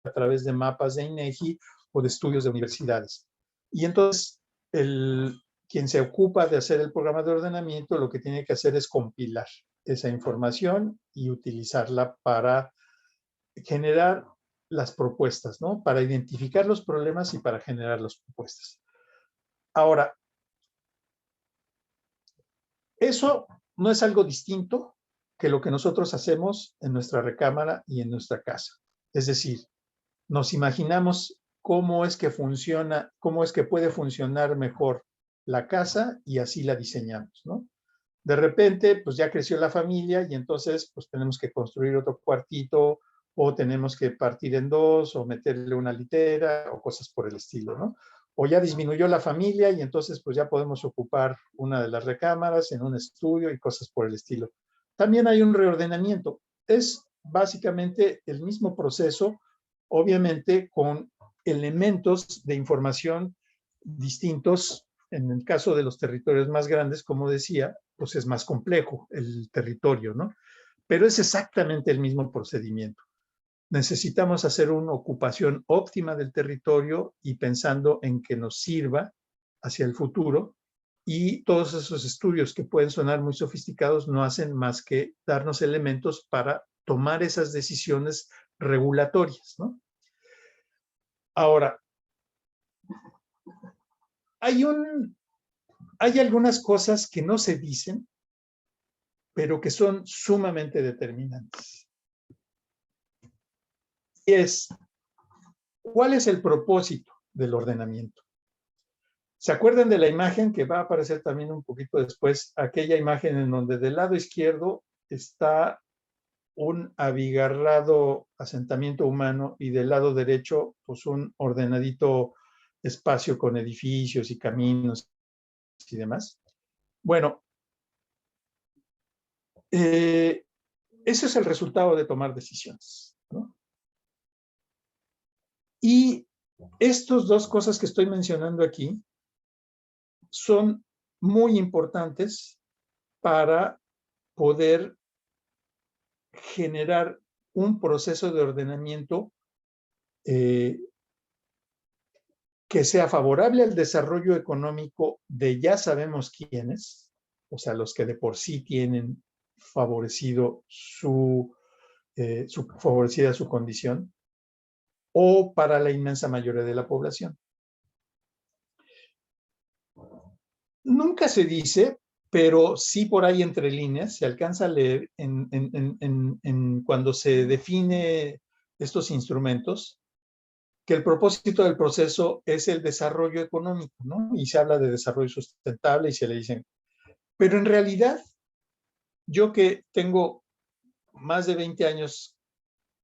Speaker 1: a través de mapas de INEGI o de estudios de universidades. Y entonces, quien se ocupa de hacer el programa de ordenamiento lo que tiene que hacer es compilar esa información y utilizarla para generar las propuestas, ¿no? Para identificar los problemas y para generar las propuestas. Ahora, eso no es algo distinto que lo que nosotros hacemos en nuestra recámara y en nuestra casa. Es decir, nos imaginamos cómo es que funciona, cómo es que puede funcionar mejor la casa y así la diseñamos, ¿no? De repente, pues ya creció la familia y entonces pues tenemos que construir otro cuartito o tenemos que partir en dos o meterle una litera o cosas por el estilo, ¿no? O ya disminuyó la familia y entonces pues ya podemos ocupar una de las recámaras en un estudio y cosas por el estilo. También hay un reordenamiento. Es básicamente el mismo proceso, obviamente con elementos de información distintos. En el caso de los territorios más grandes, como decía, pues es más complejo el territorio, ¿no? Pero es exactamente el mismo procedimiento. Necesitamos hacer una ocupación óptima del territorio y pensando en que nos sirva hacia el futuro, y todos esos estudios que pueden sonar muy sofisticados no hacen más que darnos elementos para tomar esas decisiones regulatorias, ¿no? Ahora, hay algunas cosas que no se dicen, pero que son sumamente determinantes. ¿Cuál es el propósito del ordenamiento? ¿Se acuerdan de la imagen que va a aparecer también un poquito después? Aquella imagen en donde del lado izquierdo está un abigarrado asentamiento humano y del lado derecho, pues un ordenadito espacio con edificios y caminos y demás. Bueno, ese es el resultado de tomar decisiones, ¿no? Y estas dos cosas que estoy mencionando aquí son muy importantes para poder generar un proceso de ordenamiento que sea favorable al desarrollo económico de ya sabemos quiénes, o sea, los que de por sí tienen favorecido favorecida su condición, o para la inmensa mayoría de la población. Nunca se dice, pero sí por ahí entre líneas se alcanza a leer cuando se define estos instrumentos, que el propósito del proceso es el desarrollo económico, ¿no? Y se habla de desarrollo sustentable y se le dicen, pero en realidad, yo que tengo más de 20 años,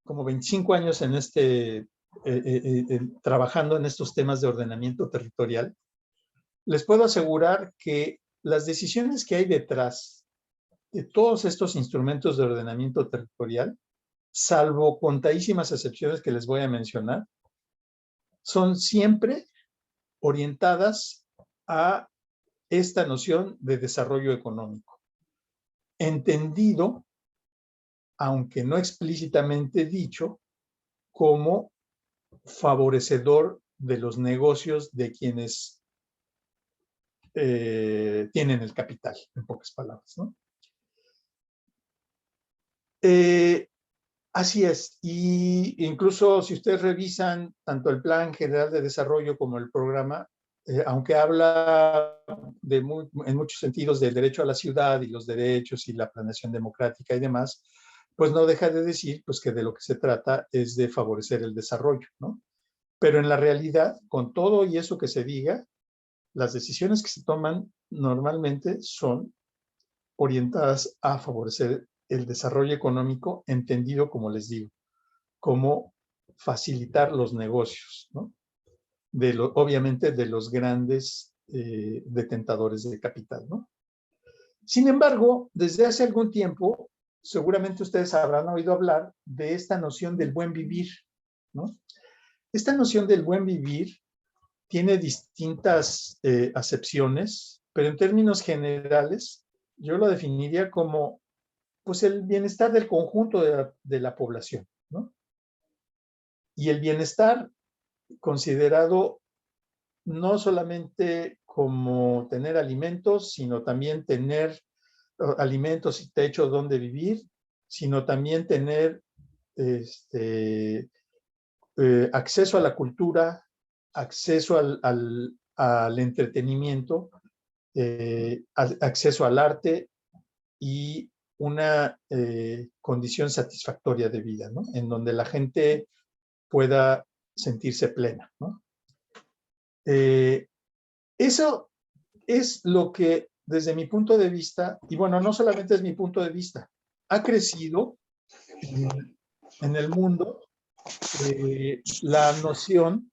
Speaker 1: como 25 años en trabajando en estos temas de ordenamiento territorial, les puedo asegurar que las decisiones que hay detrás de todos estos instrumentos de ordenamiento territorial, salvo contadísimas excepciones que les voy a mencionar, son siempre orientadas a esta noción de desarrollo económico, entendido, aunque no explícitamente dicho, como favorecedor de los negocios de quienes tienen el capital, en pocas palabras, ¿no? Así es, y incluso si ustedes revisan tanto el Plan General de Desarrollo como el programa, aunque habla en muchos sentidos del derecho a la ciudad y los derechos y la planeación democrática y demás, pues no deja de decir pues, que de lo que se trata es de favorecer el desarrollo, ¿no? Pero en la realidad, con todo y eso que se diga, las decisiones que se toman normalmente son orientadas a favorecer el desarrollo económico, entendido, como les digo, como facilitar los negocios, ¿no? Obviamente de los grandes detentadores de capital, ¿no? Sin embargo, desde hace algún tiempo, seguramente ustedes habrán oído hablar de esta noción del buen vivir, ¿no? Esta noción del buen vivir tiene distintas acepciones, pero en términos generales, yo lo definiría como pues, el bienestar del conjunto de la población, ¿no? Y el bienestar considerado no solamente como tener alimentos, sino también tener alimentos y techo donde vivir, sino también tener acceso a la cultura, acceso al entretenimiento, acceso al arte y una condición satisfactoria de vida, ¿no? En donde la gente pueda sentirse plena, ¿no? Eso es lo que, desde mi punto de vista, y bueno, no solamente es mi punto de vista, ha crecido en el mundo la noción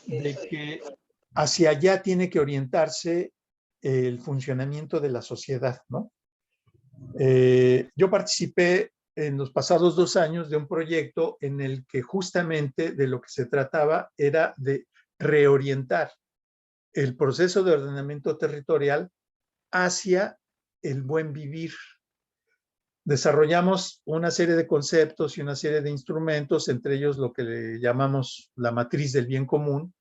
Speaker 1: de que hacia allá tiene que orientarse el funcionamiento de la sociedad, ¿no? Yo participé en los pasados 2 años de un proyecto en el que justamente de lo que se trataba era de reorientar el proceso de ordenamiento territorial hacia el buen vivir. Desarrollamos una serie de conceptos y una serie de instrumentos, entre ellos lo que le llamamos la matriz del bien común,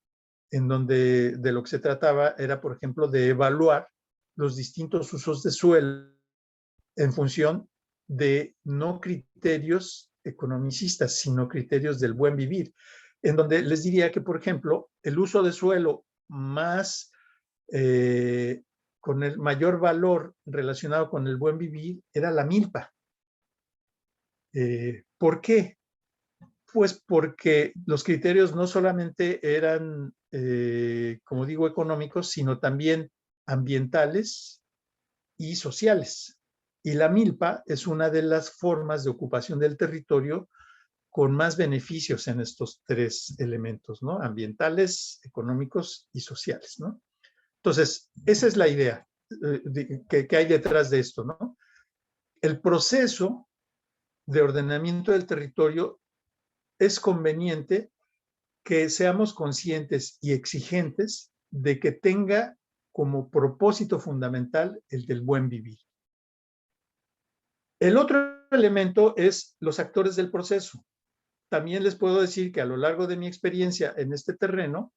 Speaker 1: en donde de lo que se trataba era, por ejemplo, de evaluar los distintos usos de suelo en función de no criterios economicistas, sino criterios del buen vivir, en donde les diría que, por ejemplo, el uso de suelo más con el mayor valor relacionado con el buen vivir era la milpa. ¿Por qué? Pues porque los criterios no solamente eran, como digo, económicos, sino también ambientales y sociales. Y la milpa es una de las formas de ocupación del territorio con más beneficios en estos tres elementos, ¿no? Ambientales, económicos y sociales, ¿no? Entonces, esa es la idea que hay detrás de esto, ¿no? El proceso de ordenamiento del territorio es conveniente que seamos conscientes y exigentes de que tenga como propósito fundamental el del buen vivir. El otro elemento es los actores del proceso. También les puedo decir que a lo largo de mi experiencia en este terreno,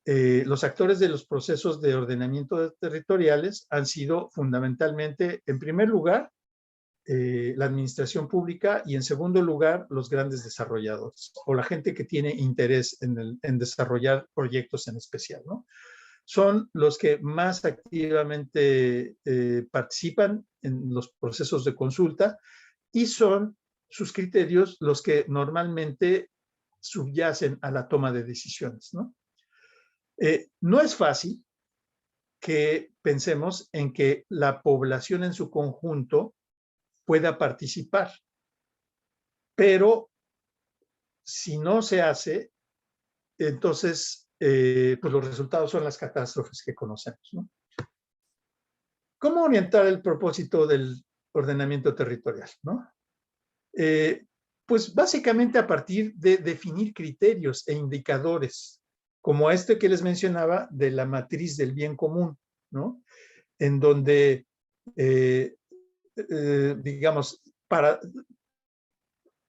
Speaker 1: los actores de los procesos de ordenamiento territoriales han sido fundamentalmente, en primer lugar, la administración pública y en segundo lugar, los grandes desarrolladores o la gente que tiene interés en desarrollar proyectos en especial, ¿no? Son los que más activamente participan en los procesos de consulta y son sus criterios los que normalmente subyacen a la toma de decisiones, ¿no? No es fácil que pensemos en que la población en su conjunto pueda participar, pero si no se hace, entonces pues los resultados son las catástrofes que conocemos, ¿no? ¿Cómo orientar el propósito del ordenamiento territorial, ¿no? Pues básicamente a partir de definir criterios e indicadores, como este que les mencionaba de la matriz del bien común, ¿no? En donde, digamos, para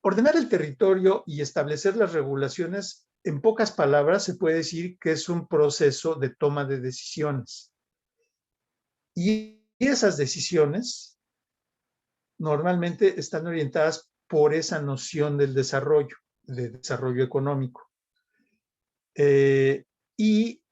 Speaker 1: ordenar el territorio y establecer las regulaciones, en pocas palabras, se puede decir que es un proceso de toma de decisiones. Y esas decisiones normalmente están orientadas por esa noción del desarrollo, de desarrollo económico. Y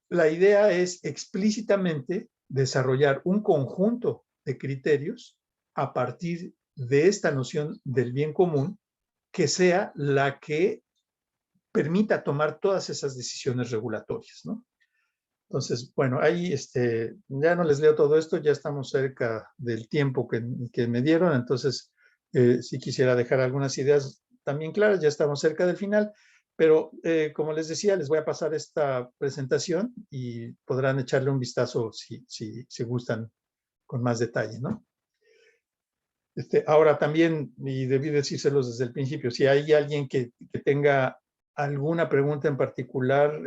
Speaker 1: la idea es explícitamente desarrollar un conjunto de criterios a partir de esta noción del bien común que sea la que permita tomar todas esas decisiones regulatorias, ¿no? Entonces, bueno, ahí ya no les leo todo esto, ya estamos cerca del tiempo que me dieron, entonces sí quisiera dejar algunas ideas también claras, ya estamos cerca del final, pero como les decía, les voy a pasar esta presentación y podrán echarle un vistazo si gustan con más detalle, ¿no? Ahora también, y debí decírselos desde el principio, si hay alguien que tenga alguna pregunta en particular,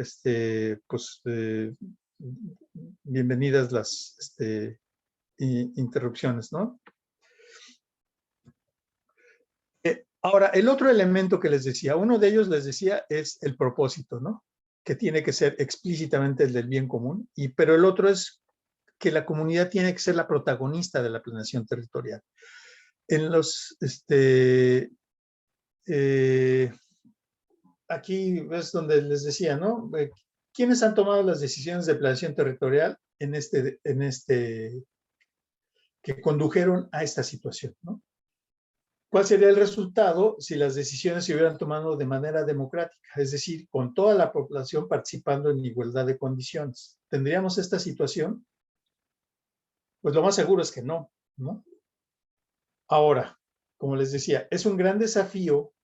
Speaker 1: pues bienvenidas las interrupciones, ¿no? Ahora, el otro elemento que les decía, uno de ellos les decía es el propósito, ¿no? Que tiene que ser explícitamente el del bien común, pero el otro es que la comunidad tiene que ser la protagonista de la planeación territorial. En los, aquí es donde les decía, ¿no? ¿Quiénes han tomado las decisiones de planeación territorial que condujeron a esta situación, ¿no? ¿Cuál sería el resultado si las decisiones se hubieran tomado de manera democrática? Es decir, con toda la población participando en igualdad de condiciones. ¿Tendríamos esta situación? Pues lo más seguro es que no, ¿no? Ahora, como les decía, es un gran desafío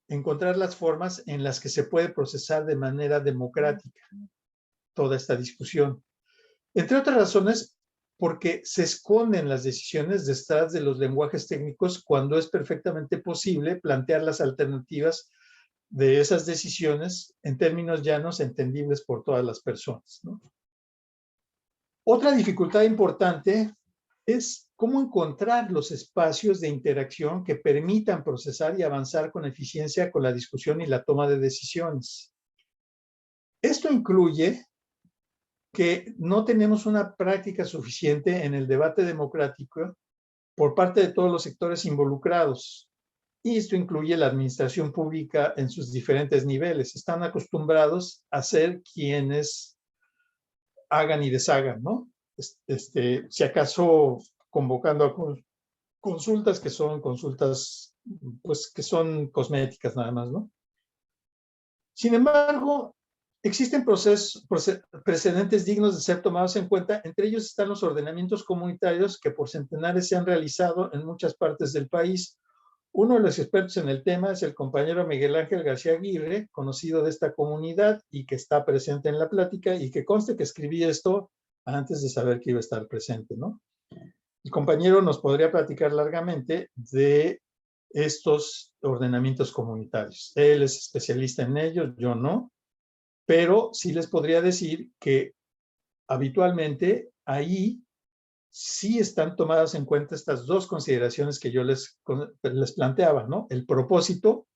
Speaker 1: encontrar las formas en las que se puede procesar de manera democrática toda esta discusión. Entre otras razones, porque se esconden las decisiones detrás de los lenguajes técnicos cuando es perfectamente posible plantear las alternativas de esas decisiones en términos llanos entendibles por todas las personas, ¿no? Otra dificultad importante es cómo encontrar los espacios de interacción que permitan procesar y avanzar con eficiencia con la discusión y la toma de decisiones. Esto incluye que no tenemos una práctica suficiente en el debate democrático por parte de todos los sectores involucrados. Y esto incluye la administración pública en sus diferentes niveles. Están acostumbrados a ser quienes hagan y deshagan, ¿no? Si acaso convocando a consultas que son consultas, pues que son cosméticas nada más, ¿no? Sin embargo, existen precedentes dignos de ser tomados en cuenta. Entre ellos están los ordenamientos comunitarios que por centenares se han realizado en muchas partes del país. Uno de los expertos en el tema es el compañero Miguel Ángel García Aguirre, conocido de esta comunidad y que está presente en la plática, y que conste que escribí esto antes de saber que iba a estar presente, ¿no? El compañero nos podría platicar largamente de estos ordenamientos comunitarios. Él es especialista en ellos, yo no, pero sí les podría decir que habitualmente ahí sí están tomadas en cuenta estas dos consideraciones que yo les planteaba, ¿no? El propósito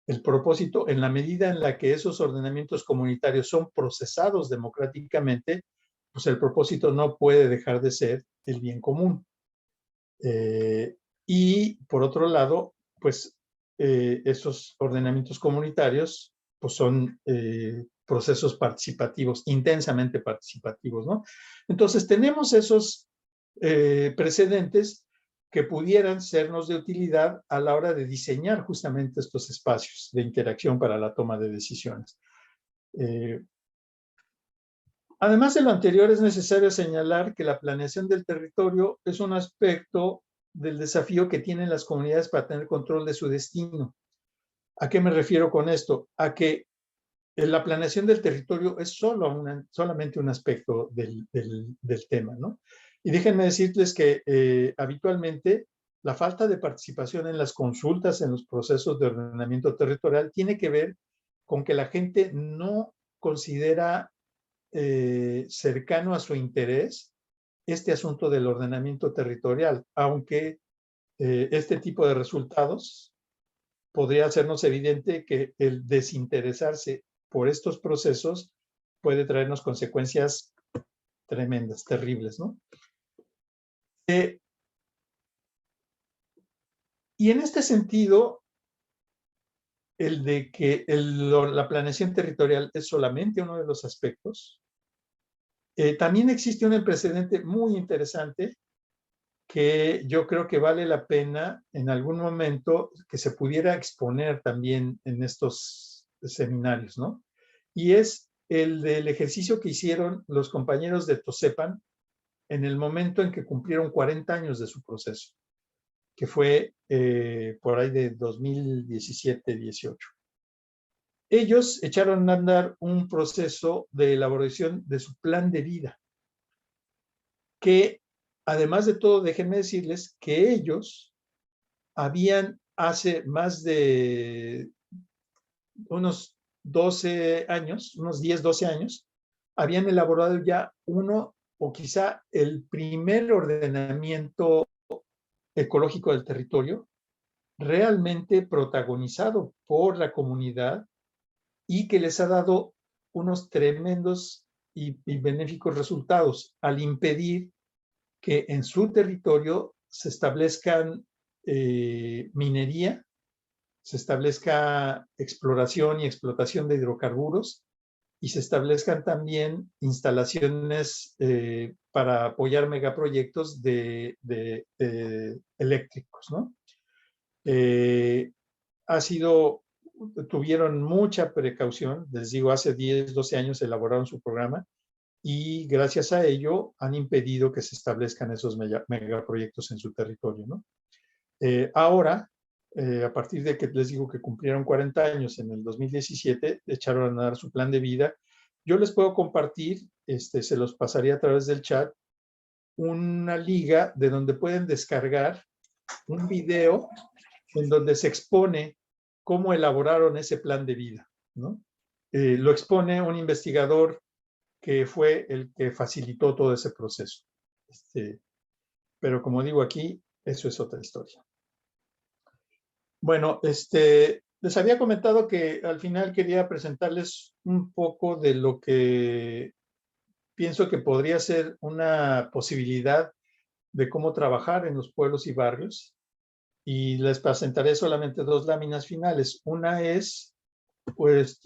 Speaker 1: en la medida en la que esos ordenamientos comunitarios son procesados democráticamente, pues el propósito no puede dejar de ser el bien común. Y por otro lado, pues esos ordenamientos comunitarios pues son procesos participativos, intensamente participativos, ¿no? Entonces tenemos esos precedentes que pudieran sernos de utilidad a la hora de diseñar justamente estos espacios de interacción para la toma de decisiones. Además de lo anterior, es necesario señalar que la planeación del territorio es un aspecto del desafío que tienen las comunidades para tener control de su destino. ¿A qué me refiero con esto? A que la planeación del territorio es solamente un aspecto del tema, ¿no? Y déjenme decirles que habitualmente la falta de participación en las consultas, en los procesos de ordenamiento territorial, tiene que ver con que la gente no considera cercano a su interés este asunto del ordenamiento territorial, aunque este tipo de resultados podría hacernos evidente que el desinteresarse por estos procesos puede traernos consecuencias tremendas, terribles, ¿no? Y en este sentido, el de que la planeación territorial es solamente uno de los aspectos, también existe un precedente muy interesante que yo creo que vale la pena en algún momento que se pudiera exponer también en estos seminarios, ¿no? Y es el del ejercicio que hicieron los compañeros de Tosepan en el momento en que cumplieron 40 años de su proceso, que fue por ahí de 2017-18. Ellos echaron a andar un proceso de elaboración de su plan de vida, que además de todo, déjenme decirles que ellos habían hace más de unos 12 años, unos 10, 12 años, habían elaborado ya uno o quizá el primer ordenamiento ecológico del territorio realmente protagonizado por la comunidad y que les ha dado unos tremendos y benéficos resultados al impedir que en su territorio se establezcan minería, se establezca exploración y explotación de hidrocarburos y se establezcan también instalaciones para apoyar megaproyectos de eléctricos, ¿no? Tuvieron mucha precaución, les digo, hace 10, 12 años elaboraron su programa y gracias a ello han impedido que se establezcan esos megaproyectos en su territorio, ¿no? Ahora, a partir de que les digo que cumplieron 40 años en el 2017, echaron a dar su plan de vida. Yo les puedo compartir, se los pasaría a través del chat, una liga de donde pueden descargar un video en donde se expone cómo elaboraron ese plan de vida, ¿no? Lo expone un investigador que fue el que facilitó todo ese proceso. Pero como digo aquí, eso es otra historia. Bueno, les había comentado que al final quería presentarles un poco de lo que pienso que podría ser una posibilidad de cómo trabajar en los pueblos y barrios. Y les presentaré solamente dos láminas finales. Una es, pues,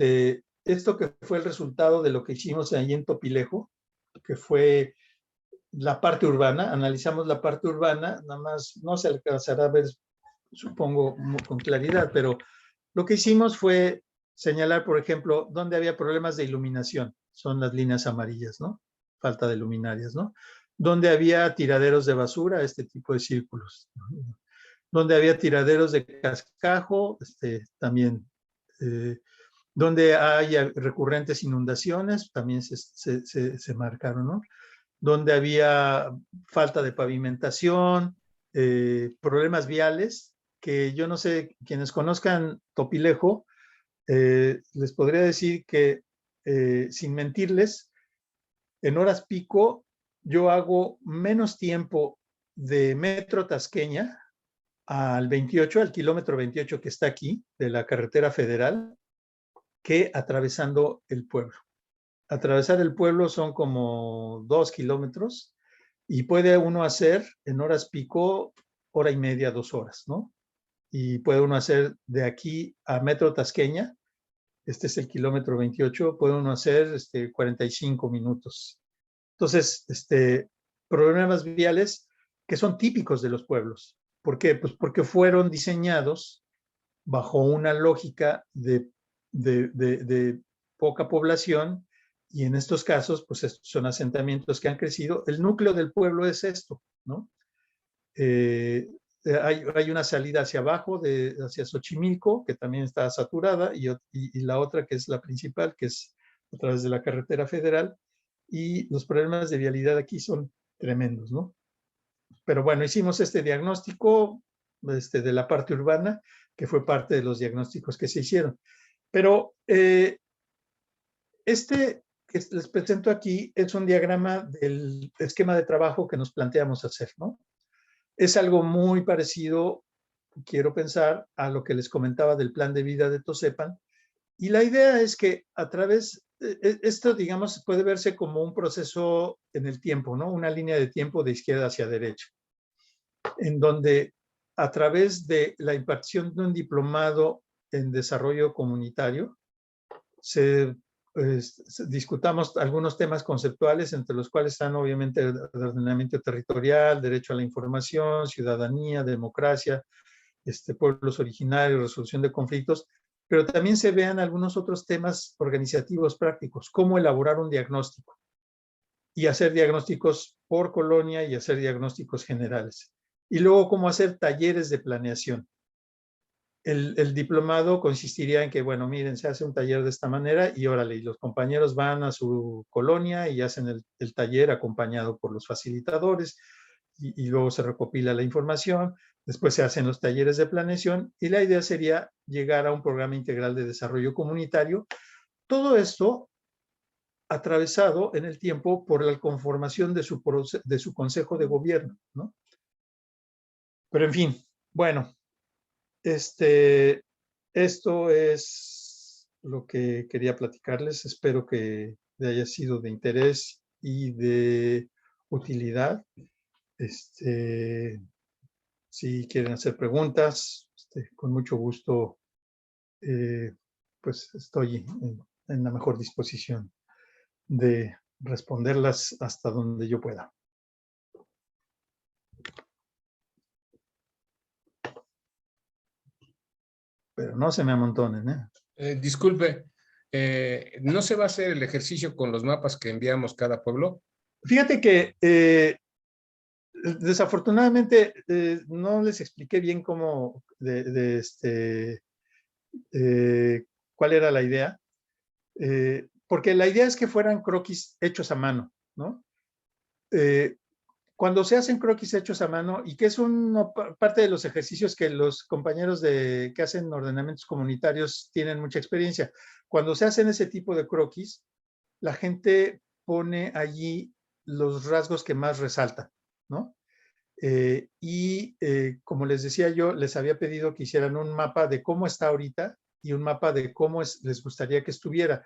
Speaker 1: esto que fue el resultado de lo que hicimos ahí en Topilejo, que fue la parte urbana. Analizamos la parte urbana, nada más no se alcanzará a ver, supongo, con claridad, pero lo que hicimos fue señalar, por ejemplo, dónde había problemas de iluminación. Son las líneas amarillas, ¿no? Falta de luminarias, ¿no? Donde había tiraderos de basura, este tipo de círculos. Donde había tiraderos de cascajo, también. Donde hay recurrentes inundaciones, también se marcaron, ¿no? Donde había falta de pavimentación, problemas viales, que yo no sé, quienes conozcan Topilejo, les podría decir que, sin mentirles, en horas pico yo hago menos tiempo de Metro Tasqueña al 28, al kilómetro 28 que está aquí, de la carretera federal, que atravesando el pueblo. Atravesar el pueblo son como 2 kilómetros y puede uno hacer en horas pico, hora y media, 2 horas, ¿no? Y puede uno hacer de aquí a Metro Tasqueña, este es el kilómetro 28, puede uno hacer 45 minutos. Entonces, problemas viales que son típicos de los pueblos. ¿Por qué? Pues porque fueron diseñados bajo una lógica de poca población, y en estos casos, pues estos son asentamientos que han crecido. El núcleo del pueblo es esto, ¿no? Hay una salida hacia abajo, hacia Xochimilco, que también está saturada, y la otra que es la principal, que es a través de la carretera federal, y los problemas de vialidad aquí son tremendos, ¿no? Pero bueno, hicimos este diagnóstico de la parte urbana, que fue parte de los diagnósticos que se hicieron. Pero que les presento aquí es un diagrama del esquema de trabajo que nos planteamos hacer, ¿no? Es algo muy parecido, quiero pensar, a lo que les comentaba del plan de vida de Tosepan. Y la idea es que a través, esto digamos puede verse como un proceso en el tiempo, ¿no? Una línea de tiempo de izquierda hacia derecha, en donde a través de la impartición de un diplomado en desarrollo comunitario, discutamos algunos temas conceptuales, entre los cuales están obviamente el ordenamiento territorial, derecho a la información, ciudadanía, democracia, pueblos originarios, resolución de conflictos, pero también se vean algunos otros temas organizativos prácticos, cómo elaborar un diagnóstico y hacer diagnósticos por colonia y hacer diagnósticos generales. Y luego cómo hacer talleres de planeación. El diplomado consistiría en que, bueno, miren, se hace un taller de esta manera y órale, y los compañeros van a su colonia y hacen el taller acompañado por los facilitadores, y luego se recopila la información, después se hacen los talleres de planeación, y la idea sería llegar a un programa integral de desarrollo comunitario. Todo esto atravesado en el tiempo por la conformación de su consejo de gobierno, ¿no? Pero en fin, bueno, esto es lo que quería platicarles. Espero que le haya sido de interés y de utilidad. Si quieren hacer preguntas, con mucho gusto, pues estoy en la mejor disposición de responderlas hasta donde yo pueda. Pero no se me amontonen, ¿eh?
Speaker 4: Disculpe, ¿no se va a hacer el ejercicio con los mapas que enviamos cada pueblo?
Speaker 1: Fíjate que desafortunadamente no les expliqué bien cómo, cuál era la idea, porque la idea es que fueran croquis hechos a mano, ¿no? Cuando se hacen croquis hechos a mano, y que es una parte de los ejercicios que los compañeros que hacen ordenamientos comunitarios tienen mucha experiencia, cuando se hacen ese tipo de croquis, la gente pone allí los rasgos que más resaltan, ¿no? Como les decía yo, les había pedido que hicieran un mapa de cómo está ahorita y un mapa de cómo les gustaría que estuviera.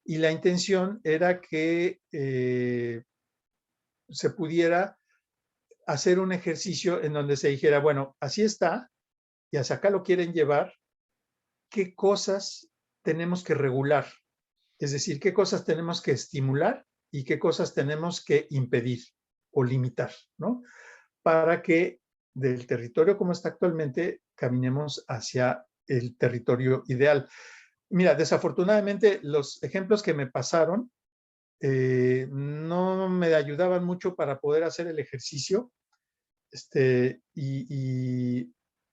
Speaker 1: Y la intención era que se pudiera hacer un ejercicio en donde se dijera, bueno, así está, y hacia acá lo quieren llevar, ¿qué cosas tenemos que regular? Es decir, ¿qué cosas tenemos que estimular y qué cosas tenemos que impedir o limitar, ¿no? Para que del territorio como está actualmente caminemos hacia el territorio ideal. Mira, desafortunadamente los ejemplos que me pasaron no me ayudaban mucho para poder hacer el ejercicio,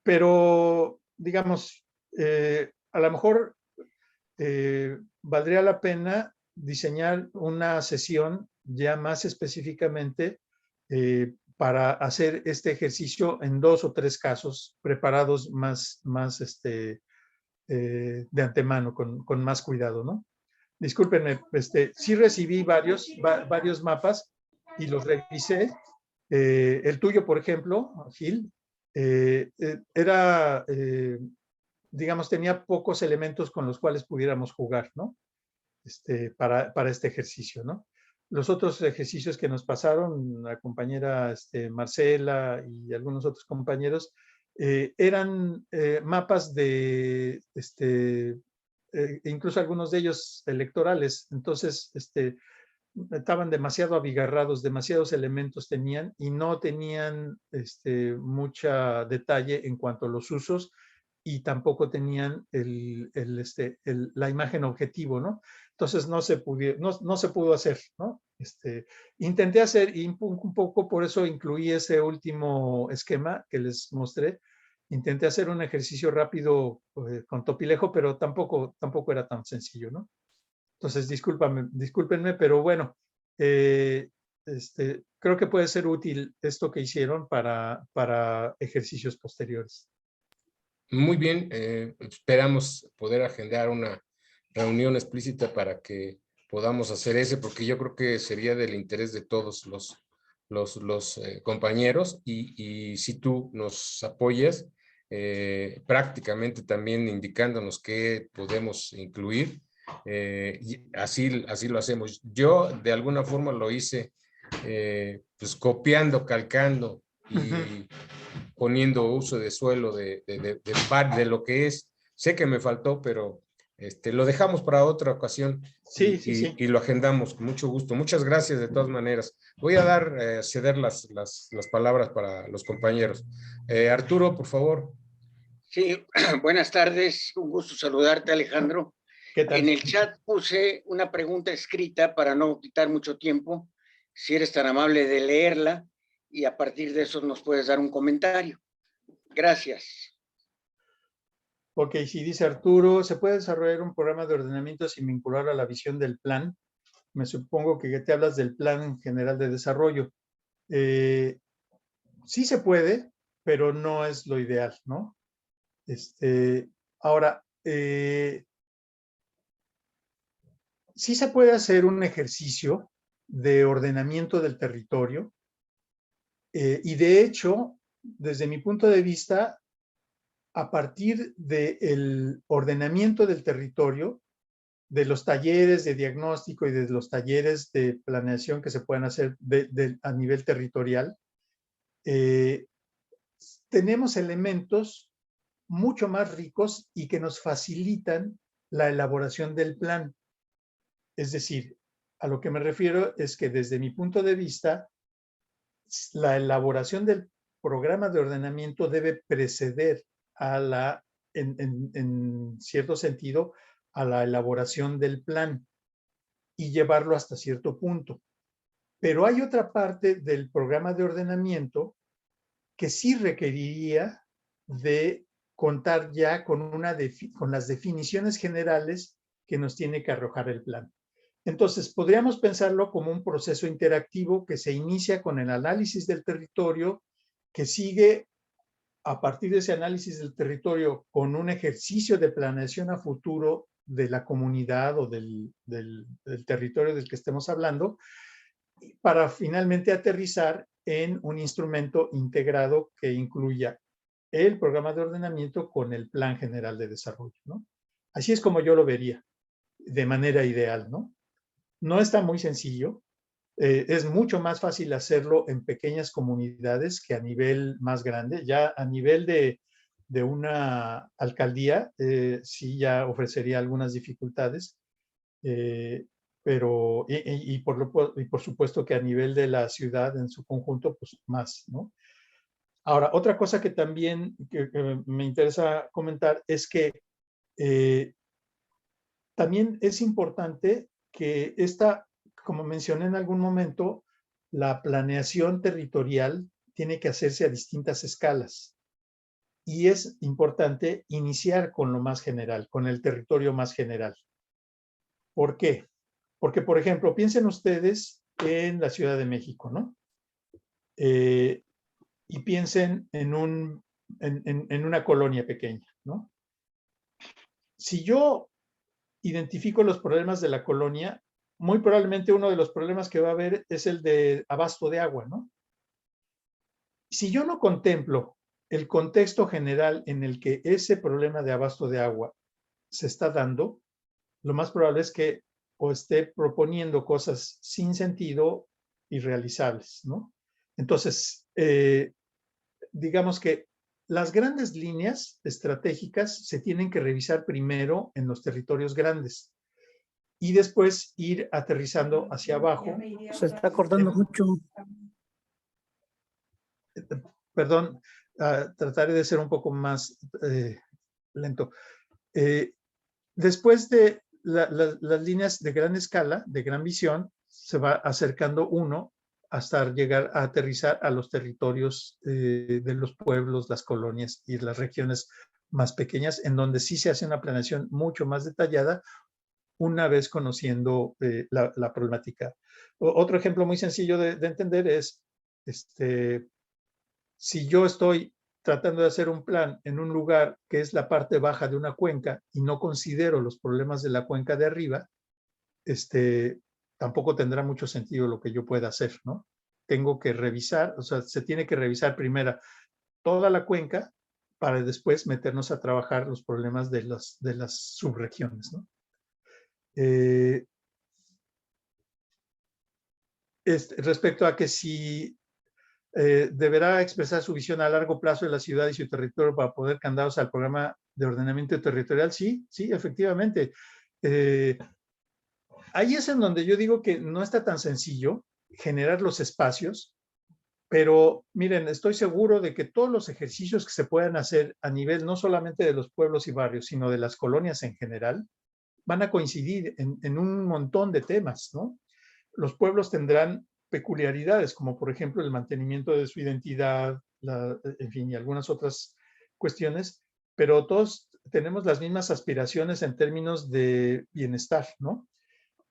Speaker 1: pero digamos, a lo mejor valdría la pena diseñar una sesión ya más específicamente para hacer este ejercicio en 2 o 3 casos preparados más de antemano, con más cuidado, ¿no? Discúlpenme, sí recibí varios mapas y los revisé. El tuyo, por ejemplo, Gil, era, digamos, tenía pocos elementos con los cuales pudiéramos jugar, ¿no? Para este ejercicio, ¿no? Los otros ejercicios que nos pasaron, la compañera Marcela y algunos otros compañeros, eran mapas de, incluso algunos de ellos electorales. Entonces, estaban demasiado abigarrados, demasiados elementos tenían y no tenían mucha detalle en cuanto a los usos y tampoco tenían la imagen objetivo, ¿no? Entonces no se pudo hacer, ¿no? Intenté hacer y un poco por eso incluí ese último esquema que les mostré. Intenté hacer un ejercicio rápido con Topilejo, pero tampoco era tan sencillo, ¿no? Entonces, discúlpenme, pero bueno, creo que puede ser útil esto que hicieron para ejercicios posteriores.
Speaker 4: Muy bien, esperamos poder agendar una reunión explícita para que podamos hacer ese, porque yo creo que sería del interés de todos los compañeros y si tú nos apoyas, prácticamente también indicándonos qué podemos incluir, y así lo hacemos. Yo de alguna forma lo hice pues copiando, calcando y poniendo uso de suelo de lo que es. Sé que me faltó, pero lo dejamos para otra ocasión
Speaker 1: Sí.
Speaker 4: y lo agendamos con mucho gusto. Muchas gracias de todas maneras. Voy a ceder las palabras para los compañeros. Arturo, por favor.
Speaker 5: Sí, buenas tardes. Un gusto saludarte, Alejandro.
Speaker 1: ¿Qué tal?
Speaker 5: En el chat puse una pregunta escrita para no quitar mucho tiempo. Si eres tan amable de leerla y a partir de eso nos puedes dar un comentario. Gracias.
Speaker 1: Ok, si dice Arturo, ¿se puede desarrollar un programa de ordenamiento sin vincular a la visión del plan? Me supongo que te hablas del Plan General de Desarrollo. Sí se puede, pero no es lo ideal, ¿no? Ahora, sí se puede hacer un ejercicio de ordenamiento del territorio y de hecho, desde mi punto de vista, a partir del ordenamiento del territorio, de los talleres de diagnóstico y de los talleres de planeación que se pueden hacer a nivel territorial, tenemos elementos mucho más ricos y que nos facilitan la elaboración del plan. Es decir, a lo que me refiero es que desde mi punto de vista, la elaboración del programa de ordenamiento debe preceder en cierto sentido, a la elaboración del plan y llevarlo hasta cierto punto. Pero hay otra parte del programa de ordenamiento que sí requeriría de contar ya con las definiciones generales que nos tiene que arrojar el plan. Entonces, podríamos pensarlo como un proceso interactivo que se inicia con el análisis del territorio, que sigue a partir de ese análisis del territorio con un ejercicio de planeación a futuro de la comunidad o del territorio del que estemos hablando, para finalmente aterrizar en un instrumento integrado que incluya el programa de ordenamiento con el plan general de desarrollo, ¿no? Así es como yo lo vería de manera ideal, ¿no? No está muy sencillo. Es mucho más fácil hacerlo en pequeñas comunidades que a nivel más grande. Ya a nivel de una alcaldía, sí ya ofrecería algunas dificultades, pero y por supuesto que a nivel de la ciudad en su conjunto, pues más, ¿no? Ahora, otra cosa que también que me interesa comentar es que también es importante que como mencioné en algún momento, la planeación territorial tiene que hacerse a distintas escalas. Y es importante iniciar con lo más general, con el territorio más general. ¿Por qué? Porque, por ejemplo, piensen ustedes en la Ciudad de México, ¿no? Y piensen en una colonia pequeña, ¿no? Si yo identifico los problemas de la colonia, muy probablemente uno de los problemas que va a haber es el de abasto de agua, ¿no? Si yo no contemplo el contexto general en el que ese problema de abasto de agua se está dando, lo más probable es que o esté proponiendo cosas sin sentido y realizables, ¿no? Entonces, digamos que las grandes líneas estratégicas se tienen que revisar primero en los territorios grandes y después ir aterrizando hacia abajo.
Speaker 6: Se está cortando mucho.
Speaker 1: Perdón, trataré de ser un poco más lento. Después de las líneas de gran escala, de gran visión, se va acercando uno hasta llegar a aterrizar a los territorios de los pueblos, las colonias y las regiones más pequeñas, en donde sí se hace una planeación mucho más detallada una vez conociendo la problemática. Otro ejemplo muy sencillo de entender es, si yo estoy tratando de hacer un plan en un lugar que es la parte baja de una cuenca y no considero los problemas de la cuenca de arriba, tampoco tendrá mucho sentido lo que yo pueda hacer, ¿no? Tengo que revisar, o sea, se tiene que revisar primero toda la cuenca para después meternos a trabajar los problemas de las subregiones, ¿no? Respecto a que si deberá expresar su visión a largo plazo de la ciudad y su territorio para poder candidatos al programa de ordenamiento territorial, sí, efectivamente. Ahí es en donde yo digo que no está tan sencillo generar los espacios, pero miren, estoy seguro de que todos los ejercicios que se puedan hacer a nivel no solamente de los pueblos y barrios, sino de las colonias en general, van a coincidir en un montón de temas, ¿no? Los pueblos tendrán peculiaridades, como por ejemplo el mantenimiento de su identidad, en fin, y algunas otras cuestiones, pero todos tenemos las mismas aspiraciones en términos de bienestar, ¿no?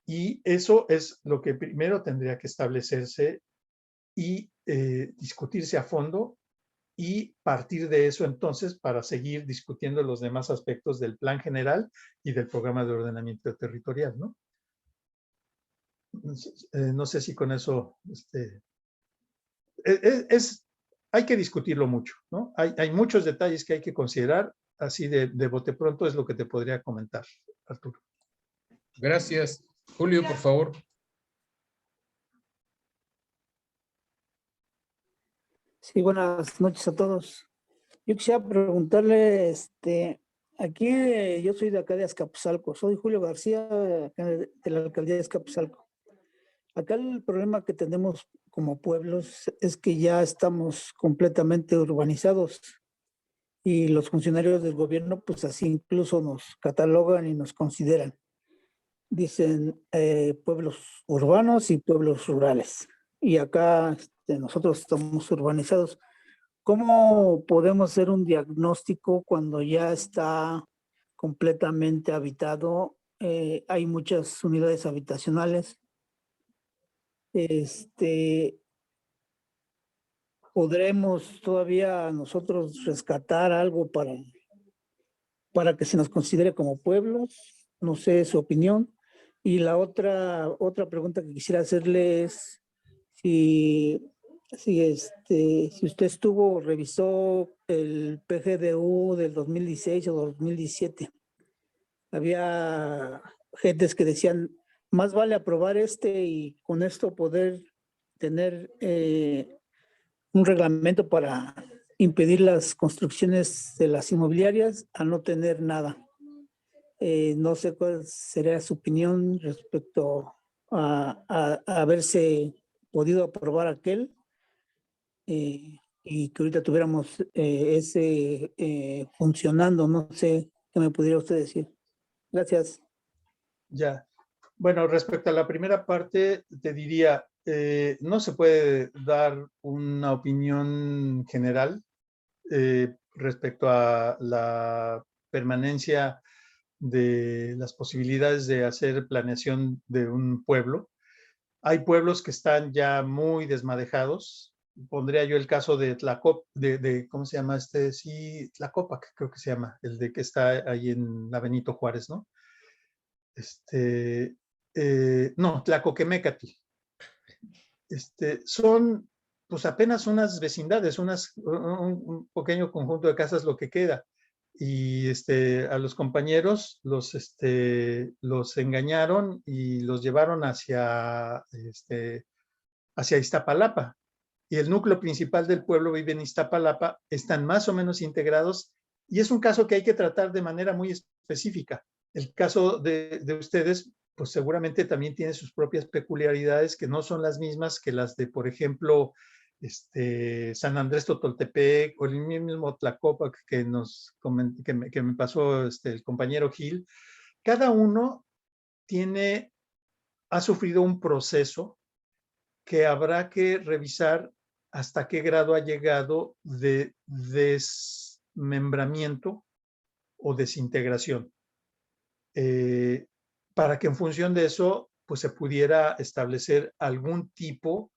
Speaker 1: Y eso es lo que primero tendría que establecerse y discutirse a fondo y partir de eso entonces para seguir discutiendo los demás aspectos del plan general y del programa de ordenamiento territorial, ¿no? No sé si con eso hay que discutirlo mucho, ¿no? Hay muchos detalles que hay que considerar, así de bote pronto es lo que te podría comentar, Arturo.
Speaker 4: Gracias. Julio, por favor.
Speaker 6: Sí, buenas noches a todos. Yo quisiera preguntarle, aquí yo soy de acá de Azcapotzalco, soy Julio García, acá de la alcaldía de Azcapotzalco. Acá el problema que tenemos como pueblos es que ya estamos completamente urbanizados y los funcionarios del gobierno pues así incluso nos catalogan y nos consideran. Dicen pueblos urbanos y pueblos rurales. Y acá nosotros estamos urbanizados. ¿Cómo podemos hacer un diagnóstico cuando ya está completamente habitado? Hay muchas unidades habitacionales. ¿Podremos todavía nosotros rescatar algo para que se nos considere como pueblos? No sé su opinión. Y la otra pregunta que quisiera hacerle es si usted revisó el PGDU del 2016 o 2017 había gentes que decían, más vale aprobar y con esto poder tener un reglamento para impedir las construcciones de las inmobiliarias a no tener nada. No sé cuál sería su opinión respecto a haberse podido aprobar aquel y que ahorita tuviéramos ese funcionando. No sé qué me pudiera usted decir. Gracias.
Speaker 1: Ya. Bueno, respecto a la primera parte, te diría, no se puede dar una opinión general respecto a la permanencia de las posibilidades de hacer planeación de un pueblo. Hay pueblos que están ya muy desmadejados. Pondría yo el caso de Tlacopa, ¿cómo se llama este? Sí, Tlacopac, creo que se llama, el de que está ahí en la Benito Juárez, ¿no? No, Tlacoquemecatl. Son pues apenas unas vecindades, un pequeño conjunto de casas lo que queda. Y a los compañeros los engañaron y los llevaron hacia Iztapalapa. Y el núcleo principal del pueblo vive en Iztapalapa, están más o menos integrados y es un caso que hay que tratar de manera muy específica. El caso de ustedes, pues seguramente también tiene sus propias peculiaridades que no son las mismas que las de, por ejemplo, San Andrés Totoltepec o el mismo Tlacopac que me pasó el compañero Gil. Cada uno ha sufrido un proceso que habrá que revisar hasta qué grado ha llegado de desmembramiento o desintegración, para que en función de eso pues se pudiera establecer algún tipo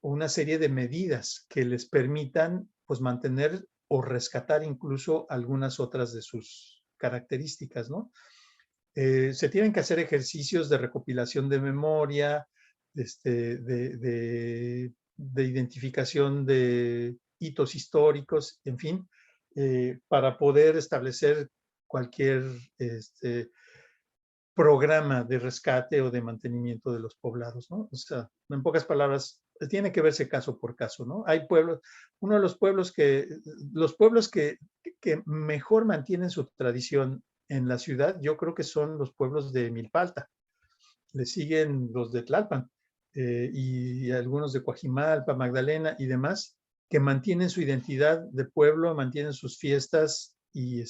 Speaker 1: o una serie de medidas que les permitan pues mantener o rescatar incluso algunas otras de sus características, ¿no? Se tienen que hacer ejercicios de recopilación de memoria, de identificación de hitos históricos, en fin, para poder establecer cualquier programa de rescate o de mantenimiento de los poblados, ¿no? O sea, en pocas palabras, tiene que verse caso por caso, ¿no? Hay pueblos, uno de los pueblos que mejor mantienen su tradición en la ciudad, yo creo que son los pueblos de Milpalta. Le siguen los de Tlalpan y algunos de Coajimalpa, Magdalena y demás, que mantienen su identidad de pueblo, mantienen sus fiestas y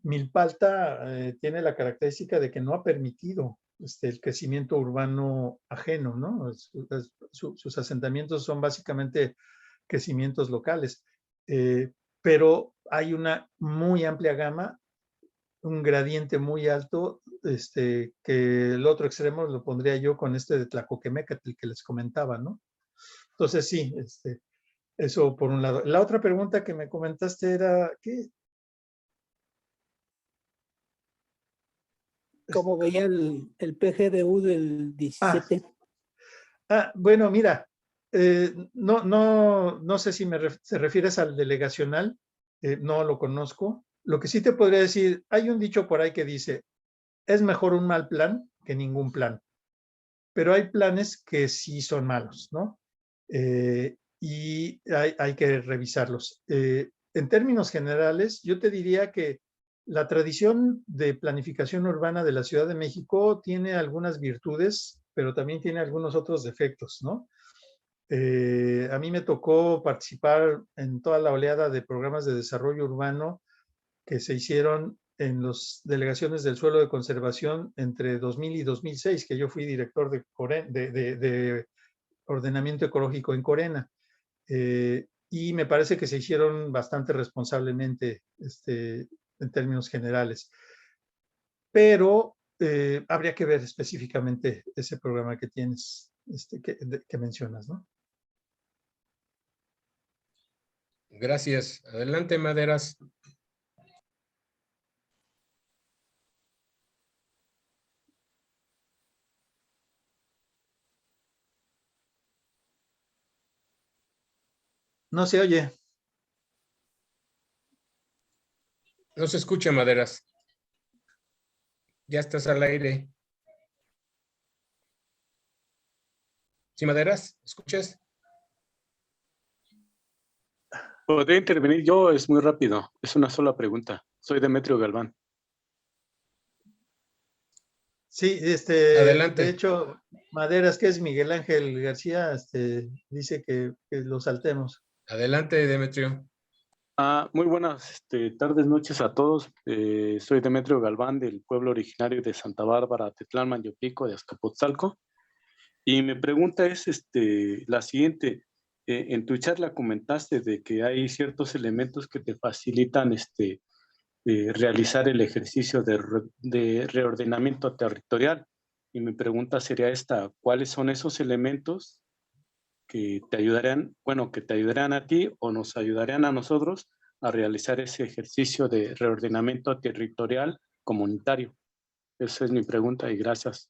Speaker 1: Milpalta tiene la característica de que no ha permitido el crecimiento urbano ajeno, ¿no? Sus asentamientos son básicamente crecimientos locales, pero hay una muy amplia gama, un gradiente muy alto, que el otro extremo lo pondría yo con de Tlacoquemecatl que les comentaba, ¿no? Entonces sí, eso por un lado. La otra pregunta que me comentaste era, ¿qué?
Speaker 6: ¿Cómo veía el PGDU del 17?
Speaker 1: Bueno, mira, no sé si te refieres al delegacional, no lo conozco. Lo que sí te podría decir, hay un dicho por ahí que dice, es mejor un mal plan que ningún plan, pero hay planes que sí son malos, ¿no? Y hay que revisarlos. En términos generales, yo te diría que la tradición de planificación urbana de la Ciudad de México tiene algunas virtudes, pero también tiene algunos otros defectos, ¿no? A mí me tocó participar en toda la oleada de programas de desarrollo urbano que se hicieron en las delegaciones del suelo de conservación entre 2000 y 2006, que yo fui director de ordenamiento ecológico en Corena. Y me parece que se hicieron bastante responsablemente en términos generales. Pero habría que ver específicamente ese programa que tienes, que mencionas, ¿no?
Speaker 4: Gracias. Adelante, Maderas.
Speaker 1: No se oye.
Speaker 4: No se escucha, Maderas. Ya estás al aire. ¿Sí, Maderas? ¿Escuchas?
Speaker 7: Podría intervenir yo, es muy rápido, es una sola pregunta. Soy Demetrio Galván.
Speaker 1: Sí, de
Speaker 4: Adelante.
Speaker 1: hecho, Maderas, que es Miguel Ángel García, dice que lo saltemos.
Speaker 4: Adelante, Demetrio.
Speaker 7: Muy buenas tardes, noches a todos. Soy Demetrio Galván del pueblo originario de Santa Bárbara, Tetlán, Manyopico, de Azcapotzalco. Y mi pregunta es la siguiente. En tu charla comentaste de que hay ciertos elementos que te facilitan realizar el ejercicio de reordenamiento territorial. Y mi pregunta sería esta: ¿cuáles son esos elementos que te ayudarían, bueno, que te ayudarían a ti o nos ayudarían a nosotros a realizar ese ejercicio de reordenamiento territorial comunitario? Esa es mi pregunta y gracias.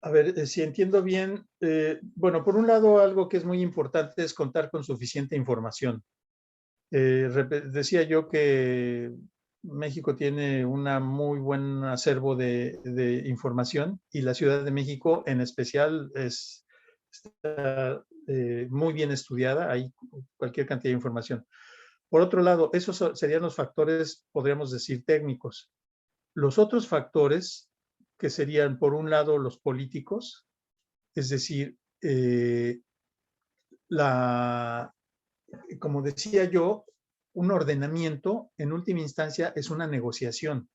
Speaker 1: A ver, si entiendo bien, bueno, por un lado, algo que es muy importante es contar con suficiente información. Decía yo que México tiene un muy buen acervo de información y la Ciudad de México en especial está muy bien estudiada, hay cualquier cantidad de información. Por otro lado, esos serían los factores, podríamos decir, técnicos. Los otros factores, que serían, por un lado, los políticos, es decir, como decía yo, un ordenamiento, en última instancia, es una negociación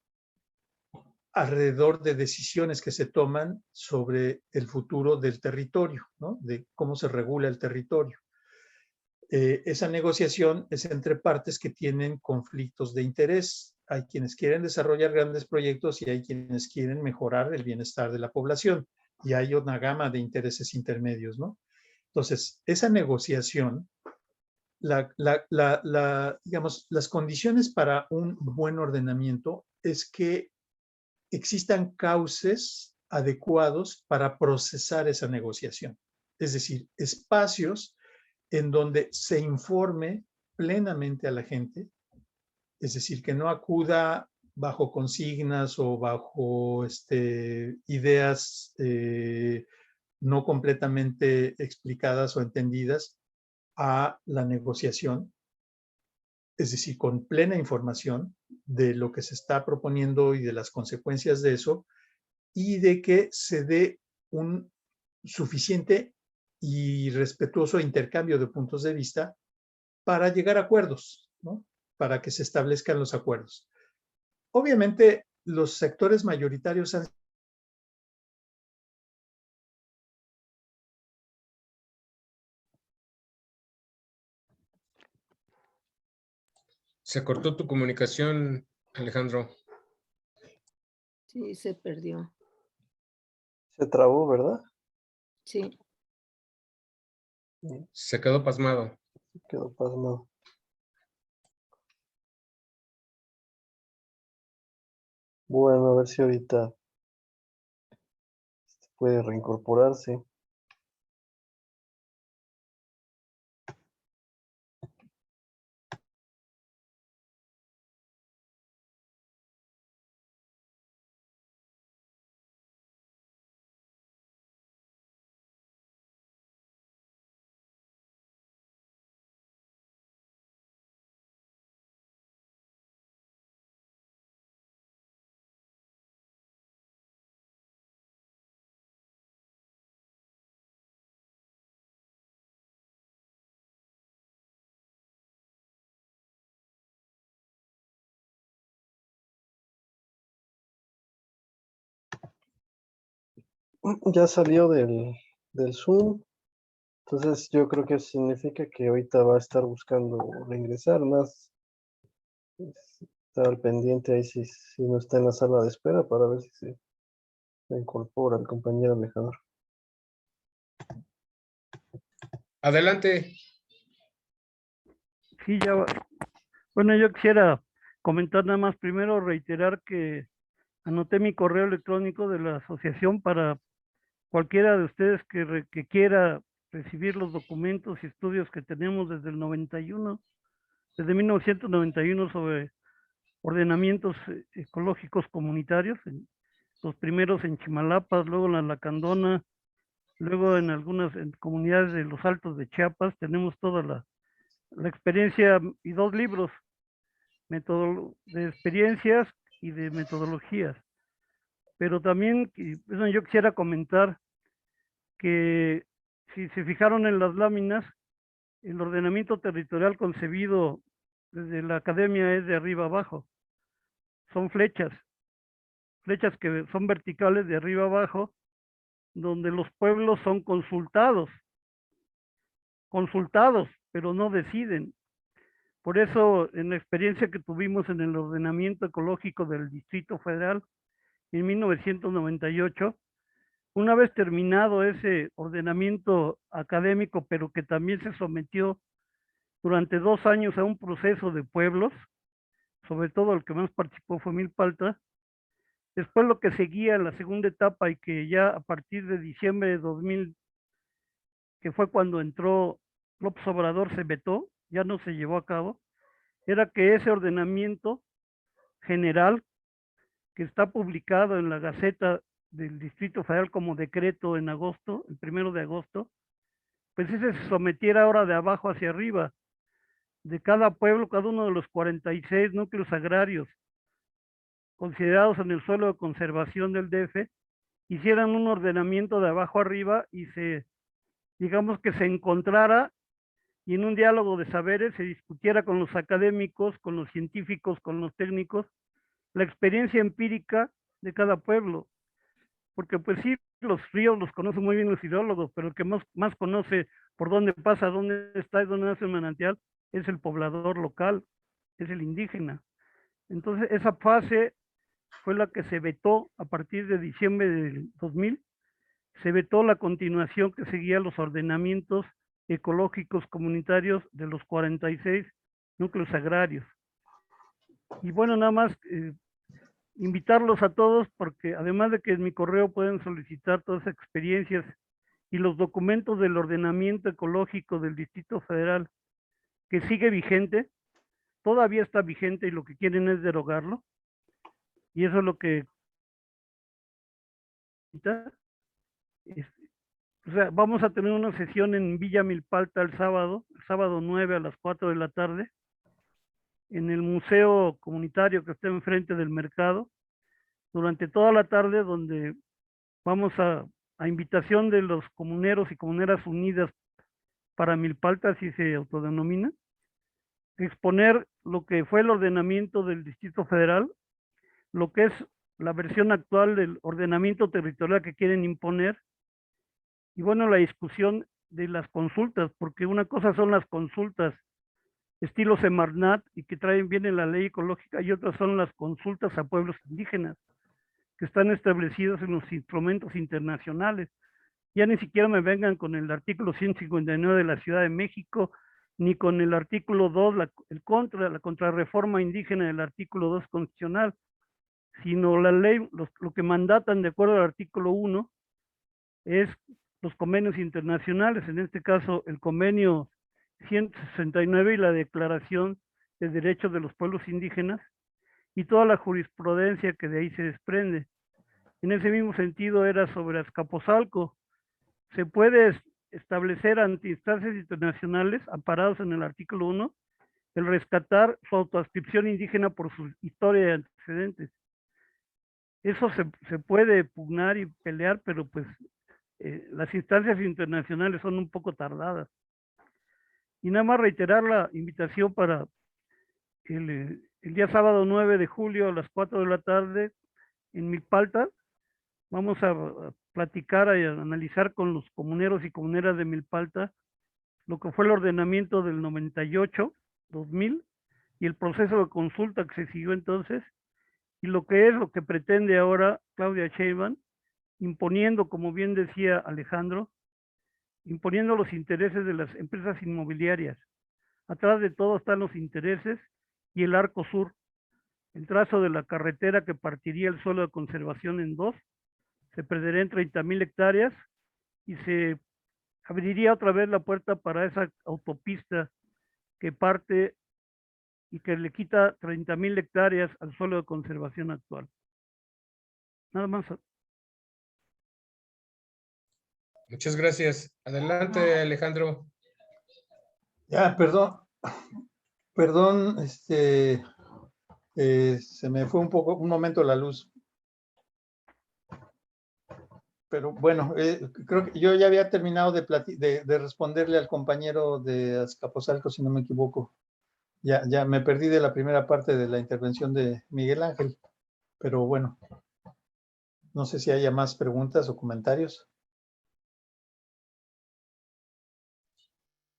Speaker 1: alrededor de decisiones que se toman sobre el futuro del territorio, ¿no? De cómo se regula el territorio. Esa negociación es entre partes que tienen conflictos de interés. Hay quienes quieren desarrollar grandes proyectos y hay quienes quieren mejorar el bienestar de la población. Y hay una gama de intereses intermedios, ¿no? Entonces, esa negociación, digamos, las condiciones para un buen ordenamiento es que existan cauces adecuados para procesar esa negociación. Es decir, espacios en donde se informe plenamente a la gente, es decir, que no acuda bajo consignas o bajo ideas no completamente explicadas o entendidas a la negociación, es decir, con plena información de lo que se está proponiendo y de las consecuencias de eso, y de que se dé un suficiente y respetuoso intercambio de puntos de vista para llegar a acuerdos, ¿no? Para que se establezcan los acuerdos. Obviamente, los sectores mayoritarios han...
Speaker 4: Se cortó tu comunicación, Alejandro.
Speaker 8: Sí, se perdió.
Speaker 2: Se trabó, ¿verdad?
Speaker 8: Sí.
Speaker 4: Se quedó pasmado.
Speaker 2: Quedó pasmado. Bueno, a ver si ahorita puede reincorporarse. Ya salió del Zoom. Entonces yo creo que significa que ahorita va a estar buscando reingresar más. Estar al pendiente ahí si no está en la sala de espera para ver si se incorpora el compañero Alejandro.
Speaker 4: Adelante.
Speaker 9: Sí, ya. Bueno, yo quisiera comentar nada más, primero reiterar que anoté mi correo electrónico de la asociación para cualquiera de ustedes que quiera recibir los documentos y estudios que tenemos desde el 91, desde 1991 sobre ordenamientos ecológicos comunitarios, los primeros en Chimalapas, luego en la Lacandona, luego en algunas comunidades de los Altos de Chiapas. Tenemos toda la experiencia y 2 libros de experiencias y de metodologías. Pero también bueno, yo quisiera comentar que si se fijaron en las láminas, el ordenamiento territorial concebido desde la academia es de arriba abajo. Son flechas que son verticales de arriba abajo, donde los pueblos son consultados, pero no deciden. Por eso, en la experiencia que tuvimos en el ordenamiento ecológico del Distrito Federal en 1998, una vez terminado ese ordenamiento académico, pero que también se sometió durante 2 años a un proceso de pueblos, sobre todo el que más participó fue Milpalta. Después lo que seguía en la segunda etapa y que ya a partir de diciembre de 2000, que fue cuando entró López Obrador, se vetó, ya no se llevó a cabo, era que ese ordenamiento general que está publicado en la Gaceta del Distrito Federal como decreto en agosto, el 1 de agosto, pues ese se sometiera ahora de abajo hacia arriba, de cada pueblo, cada uno de los 46 núcleos agrarios considerados en el suelo de conservación del DF, hicieran un ordenamiento de abajo arriba y digamos que se encontrara y en un diálogo de saberes se discutiera con los académicos, con los científicos, con los técnicos, la experiencia empírica de cada pueblo. Porque pues sí, los ríos los conocen muy bien los hidrólogos, pero el que más conoce por dónde pasa, dónde está y dónde nace el manantial, es el poblador local, es el indígena. Entonces esa fase fue la que se vetó a partir de diciembre del 2000, se vetó la continuación que seguía los ordenamientos ecológicos comunitarios de los 46 núcleos agrarios. Y bueno, nada más invitarlos a todos, porque además de que en mi correo pueden solicitar todas esas experiencias y los documentos del ordenamiento ecológico del Distrito Federal, que sigue vigente, todavía está vigente y lo que quieren es derogarlo. Y eso es lo que... O sea, vamos a tener una sesión en Villa Milpalta el sábado 9 a las 4 de la tarde, en el museo comunitario que está enfrente del mercado, durante toda la tarde, donde vamos a invitación de los comuneros y comuneras unidas para Milpalta, así se autodenomina, exponer lo que fue el ordenamiento del Distrito Federal, lo que es la versión actual del ordenamiento territorial que quieren imponer, y bueno, la discusión de las consultas, porque una cosa son las consultas estilo Semarnat y que viene la ley ecológica, y otras son las consultas a pueblos indígenas, que están establecidos en los instrumentos internacionales. Ya ni siquiera me vengan con el artículo 159 de la Ciudad de México, ni con el artículo 2, la contrarreforma indígena del artículo 2 constitucional, sino la ley, lo que mandatan de acuerdo al artículo 1 es los convenios internacionales, en este caso el convenio 169 y la Declaración de Derechos de los Pueblos Indígenas y toda la jurisprudencia que de ahí se desprende. En ese mismo sentido era sobre Azcapotzalco. Se puede establecer ante instancias internacionales, amparados en el artículo 1, el rescatar su autoascripción indígena por su historia y antecedentes. Eso se puede pugnar y pelear, pero pues las instancias internacionales son un poco tardadas. Y nada más reiterar la invitación para el día sábado 9 de julio a las 4 de la tarde en Milpalta. Vamos a platicar y a analizar con los comuneros y comuneras de Milpalta lo que fue el ordenamiento del 98, 2000 y el proceso de consulta que se siguió entonces y lo que pretende ahora Claudia Sheinbaum, imponiendo, como bien decía Alejandro, imponiendo los intereses de las empresas inmobiliarias. Atrás de todo están los intereses y el arco sur, el trazo de la carretera que partiría el suelo de conservación en 2, se perdería en 30,000 hectáreas y se abriría otra vez la puerta para esa autopista que parte y que le quita 30,000 hectáreas al suelo de conservación actual. Nada más.
Speaker 4: Muchas gracias. Adelante, Alejandro.
Speaker 1: Ya, perdón, se me fue un momento la luz. Pero bueno, creo que yo ya había terminado de responderle al compañero de Azcapotzalco, si no me equivoco. Ya me perdí de la primera parte de la intervención de Miguel Ángel, pero bueno, no sé si haya más preguntas o comentarios.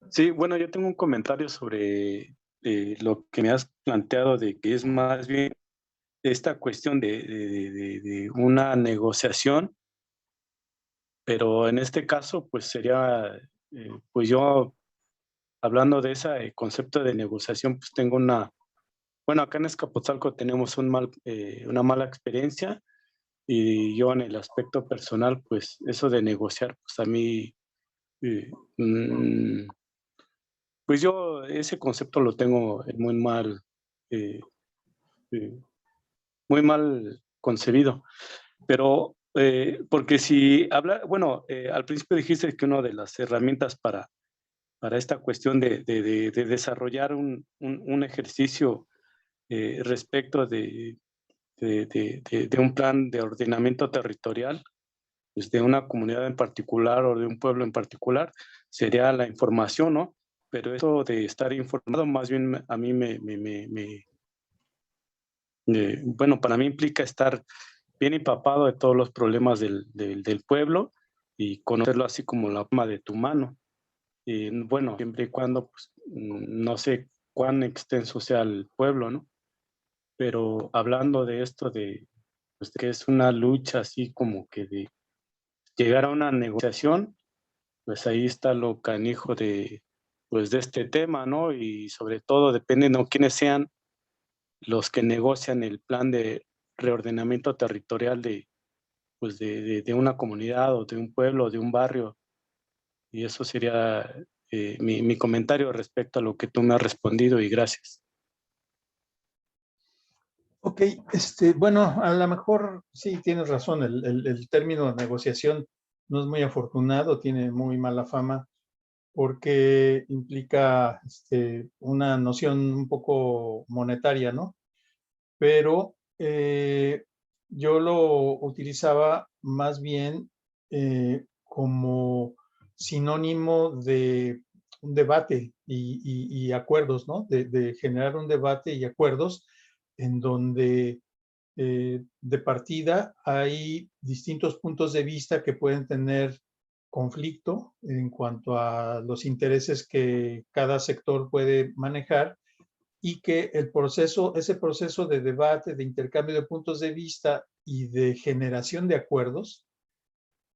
Speaker 7: Sí, bueno, yo tengo un comentario sobre lo que me has planteado de que es más bien esta cuestión de una negociación, pero en este caso, pues sería, pues yo, hablando de ese concepto de negociación, pues tengo bueno, acá en Azcapotzalco tenemos una mala experiencia y yo en el aspecto personal, pues eso de negociar, pues a mí, pues yo ese concepto lo tengo eh, eh, muy mal concebido. Pero, porque si habla, bueno, al principio dijiste que una de las herramientas para esta cuestión de desarrollar un ejercicio respecto de un plan de ordenamiento territorial, pues de una comunidad en particular o de un pueblo en particular, sería la información, ¿no? Pero eso de estar informado, más bien a mí bueno, para mí implica estar bien empapado de todos los problemas del pueblo y conocerlo así como la palma de tu mano. Y bueno, siempre y cuando, pues, no sé cuán extenso sea el pueblo, ¿no? Pero hablando de esto pues, que es una lucha así como que de llegar a una negociación, pues ahí está lo canijo pues, de este tema, ¿no? Y sobre todo depende de quiénes sean los que negocian el plan de reordenamiento territorial pues de una comunidad o de un pueblo o de un barrio. Y eso sería mi comentario respecto a lo que tú me has respondido y gracias.
Speaker 1: Ok, bueno, a lo mejor sí tienes razón, el término negociación no es muy afortunado, tiene muy mala fama porque implica una noción un poco monetaria, ¿no? Pero yo lo utilizaba más bien como sinónimo de un debate y acuerdos, ¿no? De generar un debate y acuerdos en donde de partida hay distintos puntos de vista que pueden tener conflicto en cuanto a los intereses que cada sector puede manejar y que ese proceso de debate, de intercambio de puntos de vista y de generación de acuerdos,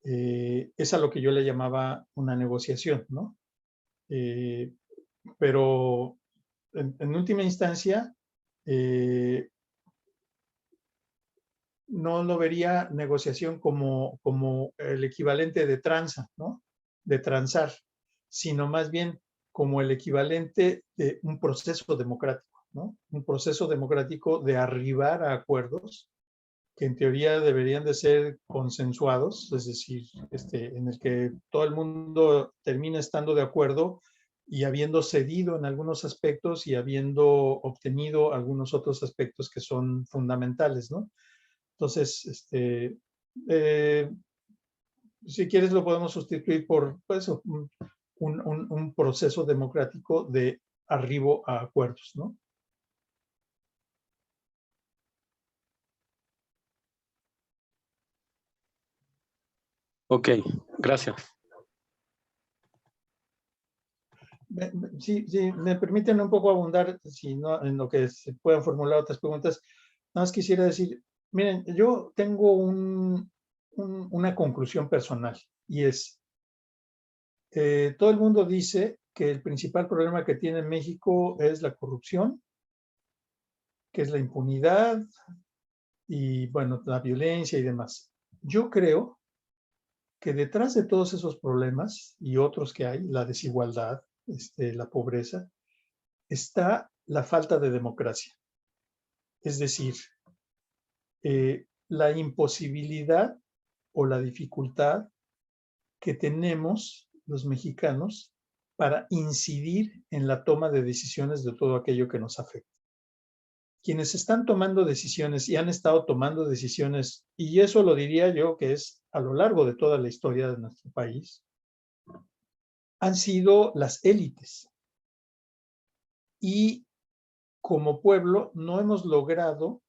Speaker 1: es a lo que yo le llamaba una negociación, ¿no? Pero en última instancia, no lo vería negociación como el equivalente de tranza, ¿no? De transar, sino más bien como el equivalente de un proceso democrático, ¿no? Un proceso democrático de arribar a acuerdos que en teoría deberían de ser consensuados, es decir, en el que todo el mundo termina estando de acuerdo y habiendo cedido en algunos aspectos y habiendo obtenido algunos otros aspectos que son fundamentales, ¿no? Entonces, si quieres lo podemos sustituir por pues, un proceso democrático de arribo a acuerdos, ¿no?
Speaker 7: Ok, gracias.
Speaker 1: Sí, me permiten un poco abundar, si no, en lo que se puedan formular otras preguntas. Nada más quisiera decir, miren, yo tengo una conclusión personal y es, todo el mundo dice que el principal problema que tiene México es la corrupción, que es la impunidad y, bueno, la violencia y demás. Yo creo que detrás de todos esos problemas y otros que hay, la desigualdad, la pobreza, está la falta de democracia. Es decir, la imposibilidad o la dificultad que tenemos los mexicanos para incidir en la toma de decisiones de todo aquello que nos afecta. Quienes están tomando decisiones y han estado tomando decisiones, y eso lo diría yo que es a lo largo de toda la historia de nuestro país, han sido las élites. Y como pueblo no hemos logrado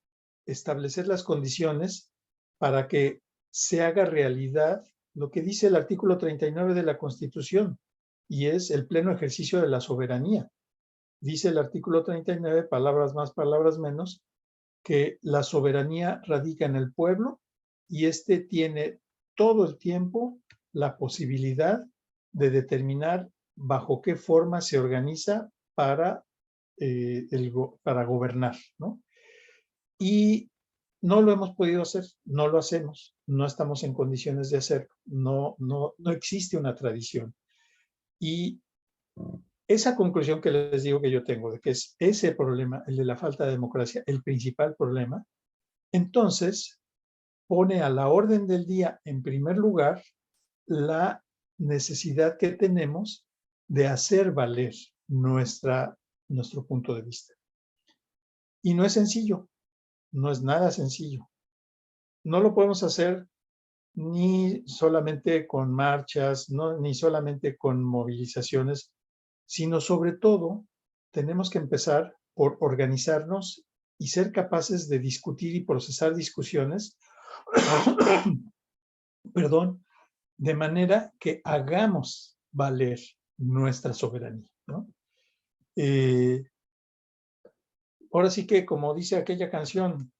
Speaker 1: establecer las condiciones para que se haga realidad lo que dice el artículo 39 de la Constitución, y es el pleno ejercicio de la soberanía. Dice el artículo 39, palabras más, palabras menos, que la soberanía radica en el pueblo y éste tiene todo el tiempo la posibilidad de determinar bajo qué forma se organiza para gobernar, ¿no? Y no lo hemos podido hacer, no lo hacemos, no estamos en condiciones de hacerlo, no existe una tradición. Y esa conclusión que les digo que yo tengo, de que es ese problema, el de la falta de democracia, el principal problema, entonces pone a la orden del día, en primer lugar, la necesidad que tenemos de hacer valer nuestro punto de vista. Y no es sencillo, no es nada sencillo. No lo podemos hacer ni solamente con marchas, ni solamente con movilizaciones, sino sobre todo tenemos que empezar por organizarnos y ser capaces de discutir y procesar discusiones, perdón, de manera que hagamos valer nuestra soberanía, ¿no? Ahora sí que, como dice aquella canción,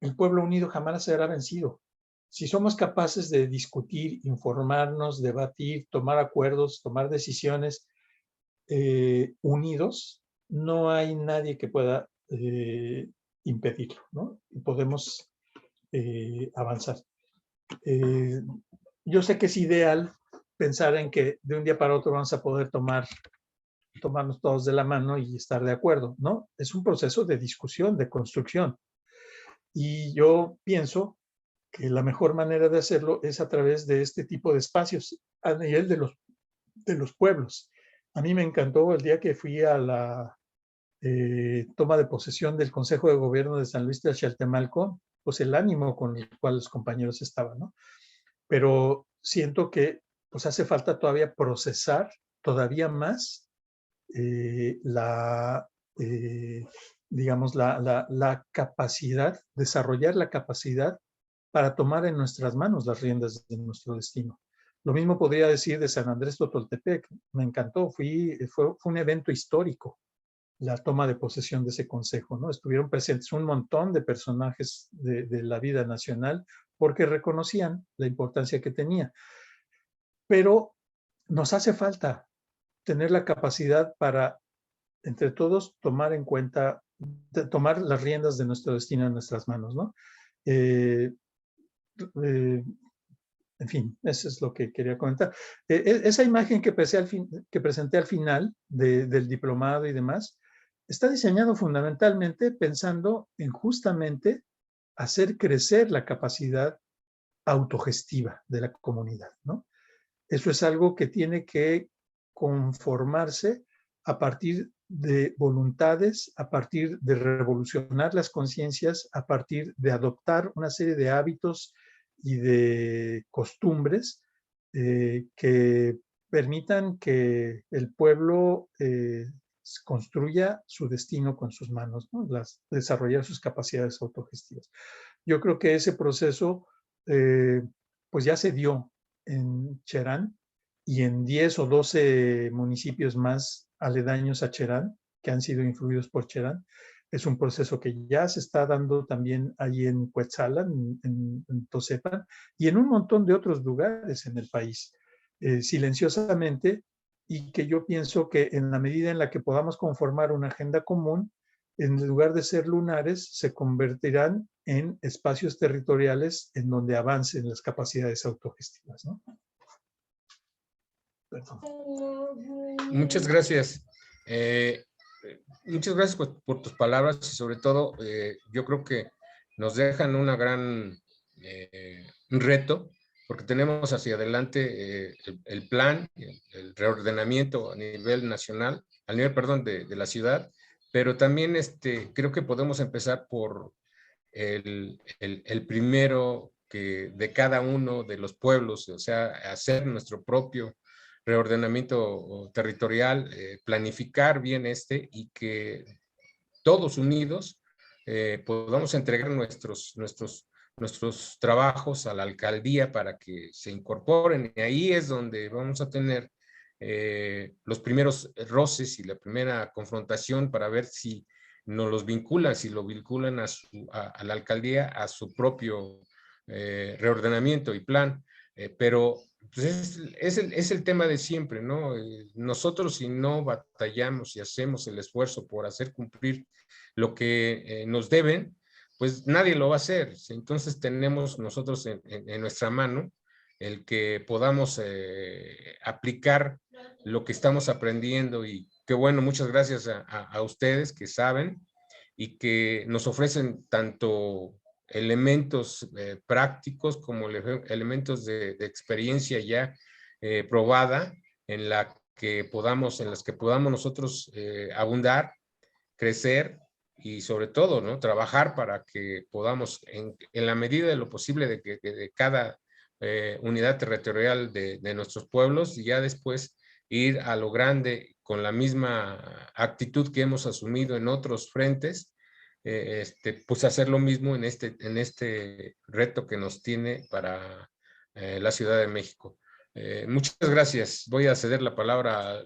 Speaker 1: el pueblo unido jamás será vencido. Si somos capaces de discutir, informarnos, debatir, tomar acuerdos, tomar decisiones unidos, no hay nadie que pueda impedirlo, ¿no? Y podemos avanzar. Yo sé que es ideal pensar en que de un día para otro vamos a poder tomarnos todos de la mano y estar de acuerdo, ¿no? Es un proceso de discusión, de construcción. Y yo pienso que la mejor manera de hacerlo es a través de este tipo de espacios a nivel de los pueblos. A mí me encantó el día que fui a la toma de posesión del Consejo de Gobierno de San Luis de Chaltemalco, pues el ánimo con el cual los compañeros estaban, ¿no? Pero siento que pues hace falta todavía procesar todavía más digamos, la capacidad, desarrollar la capacidad para tomar en nuestras manos las riendas de nuestro destino. Lo mismo podría decir de San Andrés Totoltepec. Me encantó, fue un evento histórico, la toma de posesión de ese consejo, ¿no? Estuvieron presentes un montón de personajes de la vida nacional porque reconocían la importancia que tenía. Pero nos hace falta tener la capacidad para, entre todos, tomar en cuenta, tomar las riendas de nuestro destino en nuestras manos, ¿no? En fin, eso es lo que quería comentar. Esa imagen que presenté al final del diplomado y demás, está diseñado fundamentalmente pensando en justamente hacer crecer la capacidad autogestiva de la comunidad, ¿no? Eso es algo que tiene que conformarse a partir de voluntades, a partir de revolucionar las conciencias, a partir de adoptar una serie de hábitos y de costumbres que permitan que el pueblo construya su destino con sus manos, ¿no? Desarrollar sus capacidades autogestivas. Yo creo que ese proceso pues ya se dio en Cherán y en 10 o 12 municipios más aledaños a Cherán, que han sido influidos por Cherán. Es un proceso que ya se está dando también ahí en Cuetzalan, en Tosepan, y en un montón de otros lugares en el país, silenciosamente, y que yo pienso que en la medida en la que podamos conformar una agenda común, en lugar de ser lunares, se convertirán en espacios territoriales en donde avancen las capacidades autogestivas, ¿no? Perdón.
Speaker 4: Muchas gracias. Muchas gracias por tus palabras y sobre todo yo creo que nos dejan una gran un reto porque tenemos hacia adelante el plan, el reordenamiento a nivel nacional, a nivel, perdón, de la ciudad, pero también creo que podemos empezar por el primero de cada uno de los pueblos, o sea, hacer nuestro propio reordenamiento territorial, planificar bien y que todos unidos podamos entregar nuestros trabajos a la alcaldía para que se incorporen. Y ahí es donde vamos a tener los primeros roces y la primera confrontación para ver si nos los vinculan, si lo vinculan a la alcaldía a su propio reordenamiento y plan. Pero pues es el tema de siempre, ¿no? Nosotros si no batallamos y hacemos el esfuerzo por hacer cumplir lo que nos deben, pues nadie lo va a hacer. Entonces tenemos nosotros en nuestra mano el que podamos aplicar lo que estamos aprendiendo y qué bueno, muchas gracias a ustedes que saben y que nos ofrecen tanto elementos prácticos como elementos de experiencia ya probada en las que podamos nosotros abundar, crecer y sobre todo, ¿no? Trabajar para que podamos, en la medida de lo posible, de cada unidad territorial de nuestros pueblos y ya después ir a lo grande con la misma actitud que hemos asumido en otros frentes, pues hacer lo mismo en este reto que nos tiene para la Ciudad de México. Muchas gracias. Voy a ceder la palabra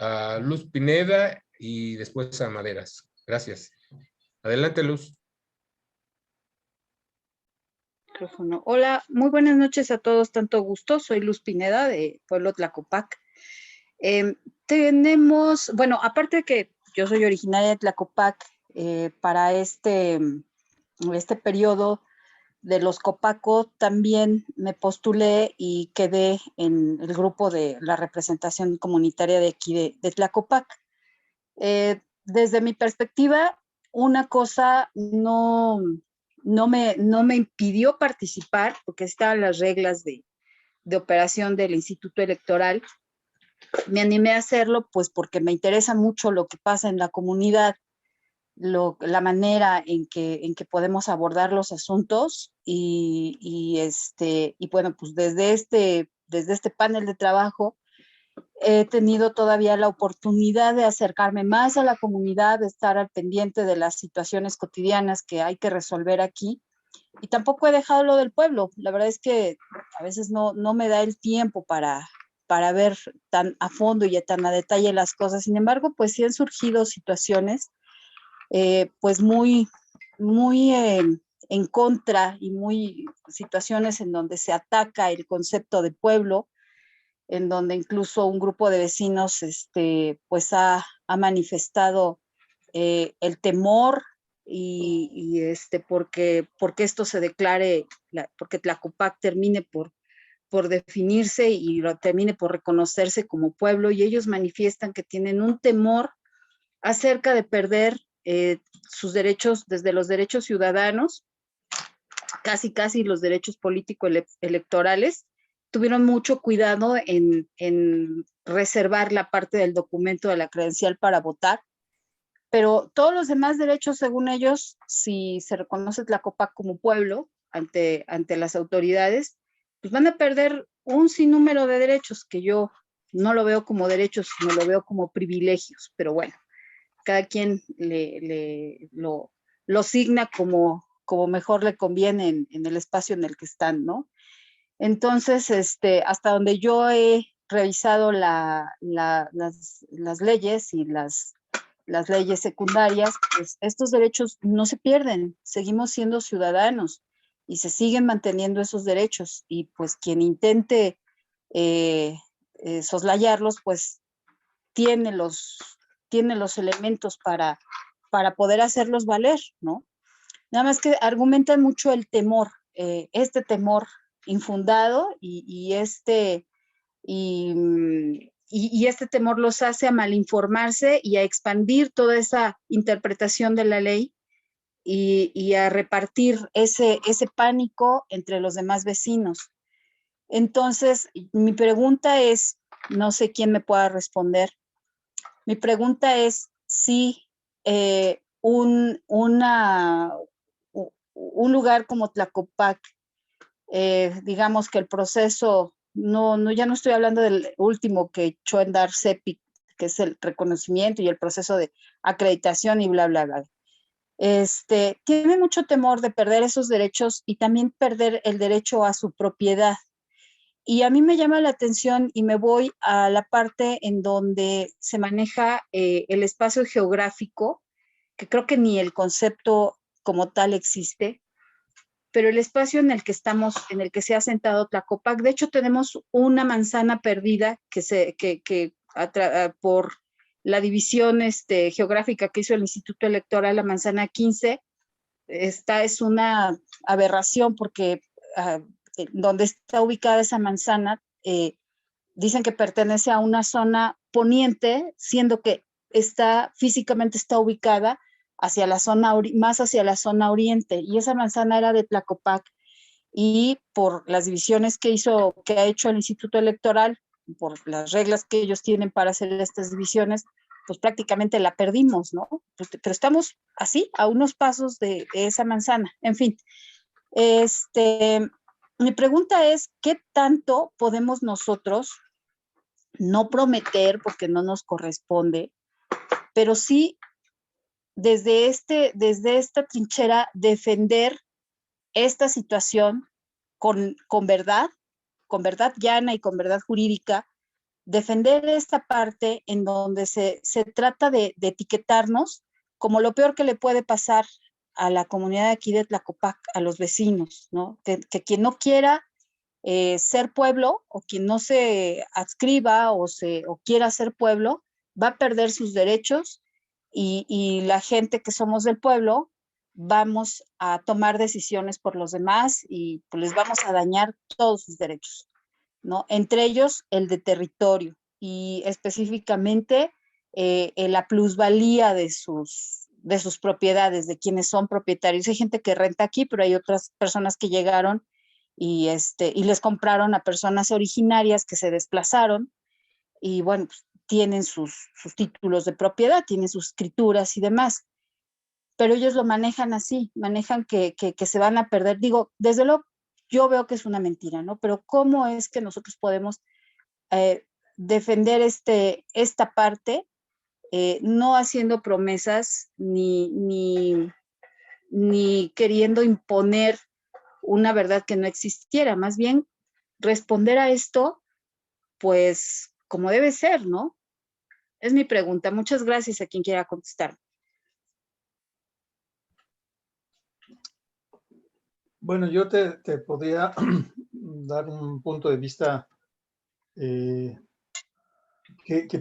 Speaker 4: a Luz Pineda y después a Maderas. Gracias. Adelante, Luz.
Speaker 10: Micrófono. Hola, muy buenas noches a todos, tanto gusto. Soy Luz Pineda de Pueblo Tlacopac. Tenemos, bueno, aparte de que yo soy originaria de Tlacopac, para este periodo de los Copaco también me postulé y quedé en el grupo de la representación comunitaria de aquí de Tlacopac. Desde mi perspectiva, una cosa no me impidió participar, porque estaban las reglas de operación del Instituto Electoral. Me animé a hacerlo pues porque me interesa mucho lo que pasa en la comunidad, la manera en que podemos abordar los asuntos y bueno, pues desde este panel de trabajo he tenido todavía la oportunidad de acercarme más a la comunidad, de estar al pendiente de las situaciones cotidianas que hay que resolver aquí. Y tampoco he dejado lo del pueblo. La verdad es que a veces no me da el tiempo para ver tan a fondo y tan a detalle las cosas. Sin embargo, pues sí han surgido situaciones pues muy en contra y situaciones en donde se ataca el concepto de pueblo, en donde incluso un grupo de vecinos pues ha manifestado el temor y porque esto se declare, porque Tlacopac termine por definirse y termine por reconocerse como pueblo, y ellos manifiestan que tienen un temor acerca de perder sus derechos, desde los derechos ciudadanos, casi los derechos político-electorales. Tuvieron mucho cuidado en reservar la parte del documento de la credencial para votar, pero todos los demás derechos, según ellos, si se reconoce Tlacopac como pueblo ante las autoridades, pues van a perder un sinnúmero de derechos que yo no lo veo como derechos, sino lo veo como privilegios, pero bueno, cada quien lo signa como mejor le conviene en el espacio en el que están, ¿no? Entonces, hasta donde yo he revisado las leyes y las leyes secundarias, pues estos derechos no se pierden, seguimos siendo ciudadanos y se siguen manteniendo esos derechos, y pues quien intente soslayarlos, pues tiene los elementos para poder hacerlos valer, ¿no? Nada más que argumentan mucho el temor, este temor infundado y y este temor los hace a malinformarse y a expandir toda esa interpretación de la ley y a repartir ese pánico entre los demás vecinos. Entonces, mi pregunta es, no sé quién me pueda responder, mi pregunta es si un lugar como Tlacopac, digamos que el proceso, ya no estoy hablando del último que echó a andar CEPIC, que es el reconocimiento y el proceso de acreditación y bla, bla, bla. Tiene mucho temor de perder esos derechos y también perder el derecho a su propiedad. Y a mí me llama la atención y me voy a la parte en donde se maneja el espacio geográfico, que creo que ni el concepto como tal existe, pero el espacio en el que estamos, en el que se ha sentado Tlacopac, de hecho tenemos una manzana perdida por la división geográfica que hizo el Instituto Electoral, la manzana 15, esta es una aberración porque donde está ubicada esa manzana, dicen que pertenece a una zona poniente, siendo que físicamente está ubicada más hacia la zona oriente, y esa manzana era de Tlacopac, y por las divisiones que ha hecho el Instituto Electoral, por las reglas que ellos tienen para hacer estas divisiones, pues prácticamente la perdimos, ¿no? Pero estamos así, a unos pasos de esa manzana. En fin, mi pregunta es, ¿qué tanto podemos nosotros no prometer, porque no nos corresponde, pero sí desde esta trinchera defender esta situación con verdad llana y con verdad jurídica, defender esta parte en donde se trata de etiquetarnos como lo peor que le puede pasar a la comunidad de aquí de Tlacopac, a los vecinos, ¿no? Que quien no quiera ser pueblo, o quien no se adscriba o quiera ser pueblo, va a perder sus derechos, y la gente que somos del pueblo vamos a tomar decisiones por los demás y pues les vamos a dañar todos sus derechos, ¿no? Entre ellos el de territorio y específicamente la plusvalía de sus propiedades, de quienes son propietarios. Hay gente que renta aquí, pero hay otras personas que llegaron y les compraron a personas originarias que se desplazaron y bueno, pues tienen sus títulos de propiedad, tienen sus escrituras y demás, pero ellos lo manejan así, manejan que se van a perder. Digo, desde luego, yo veo que es una mentira, ¿no? Pero ¿cómo es que nosotros podemos defender esta parte, no haciendo promesas ni queriendo imponer una verdad que no existiera? Más bien responder a esto, pues, como debe ser, ¿no? Es mi pregunta. Muchas gracias a quien quiera contestar.
Speaker 1: Bueno, yo te podría dar un punto de vista que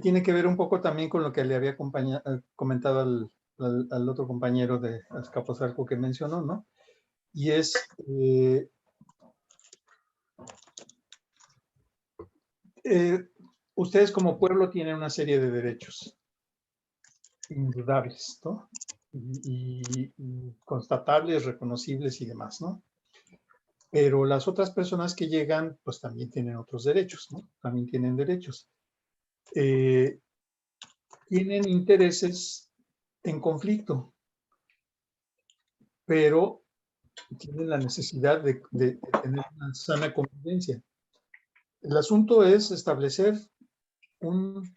Speaker 1: tiene que ver un poco también con lo que le había comentado al otro compañero de Azcapotzalco que mencionó, ¿no? Y es ustedes como pueblo tienen una serie de derechos indudables, ¿no? Y constatables, reconocibles y demás, ¿no? Pero las otras personas que llegan, pues también tienen otros derechos, ¿no? También tienen derechos. Tienen intereses en conflicto, pero tienen la necesidad de tener una sana convivencia. El asunto es establecer un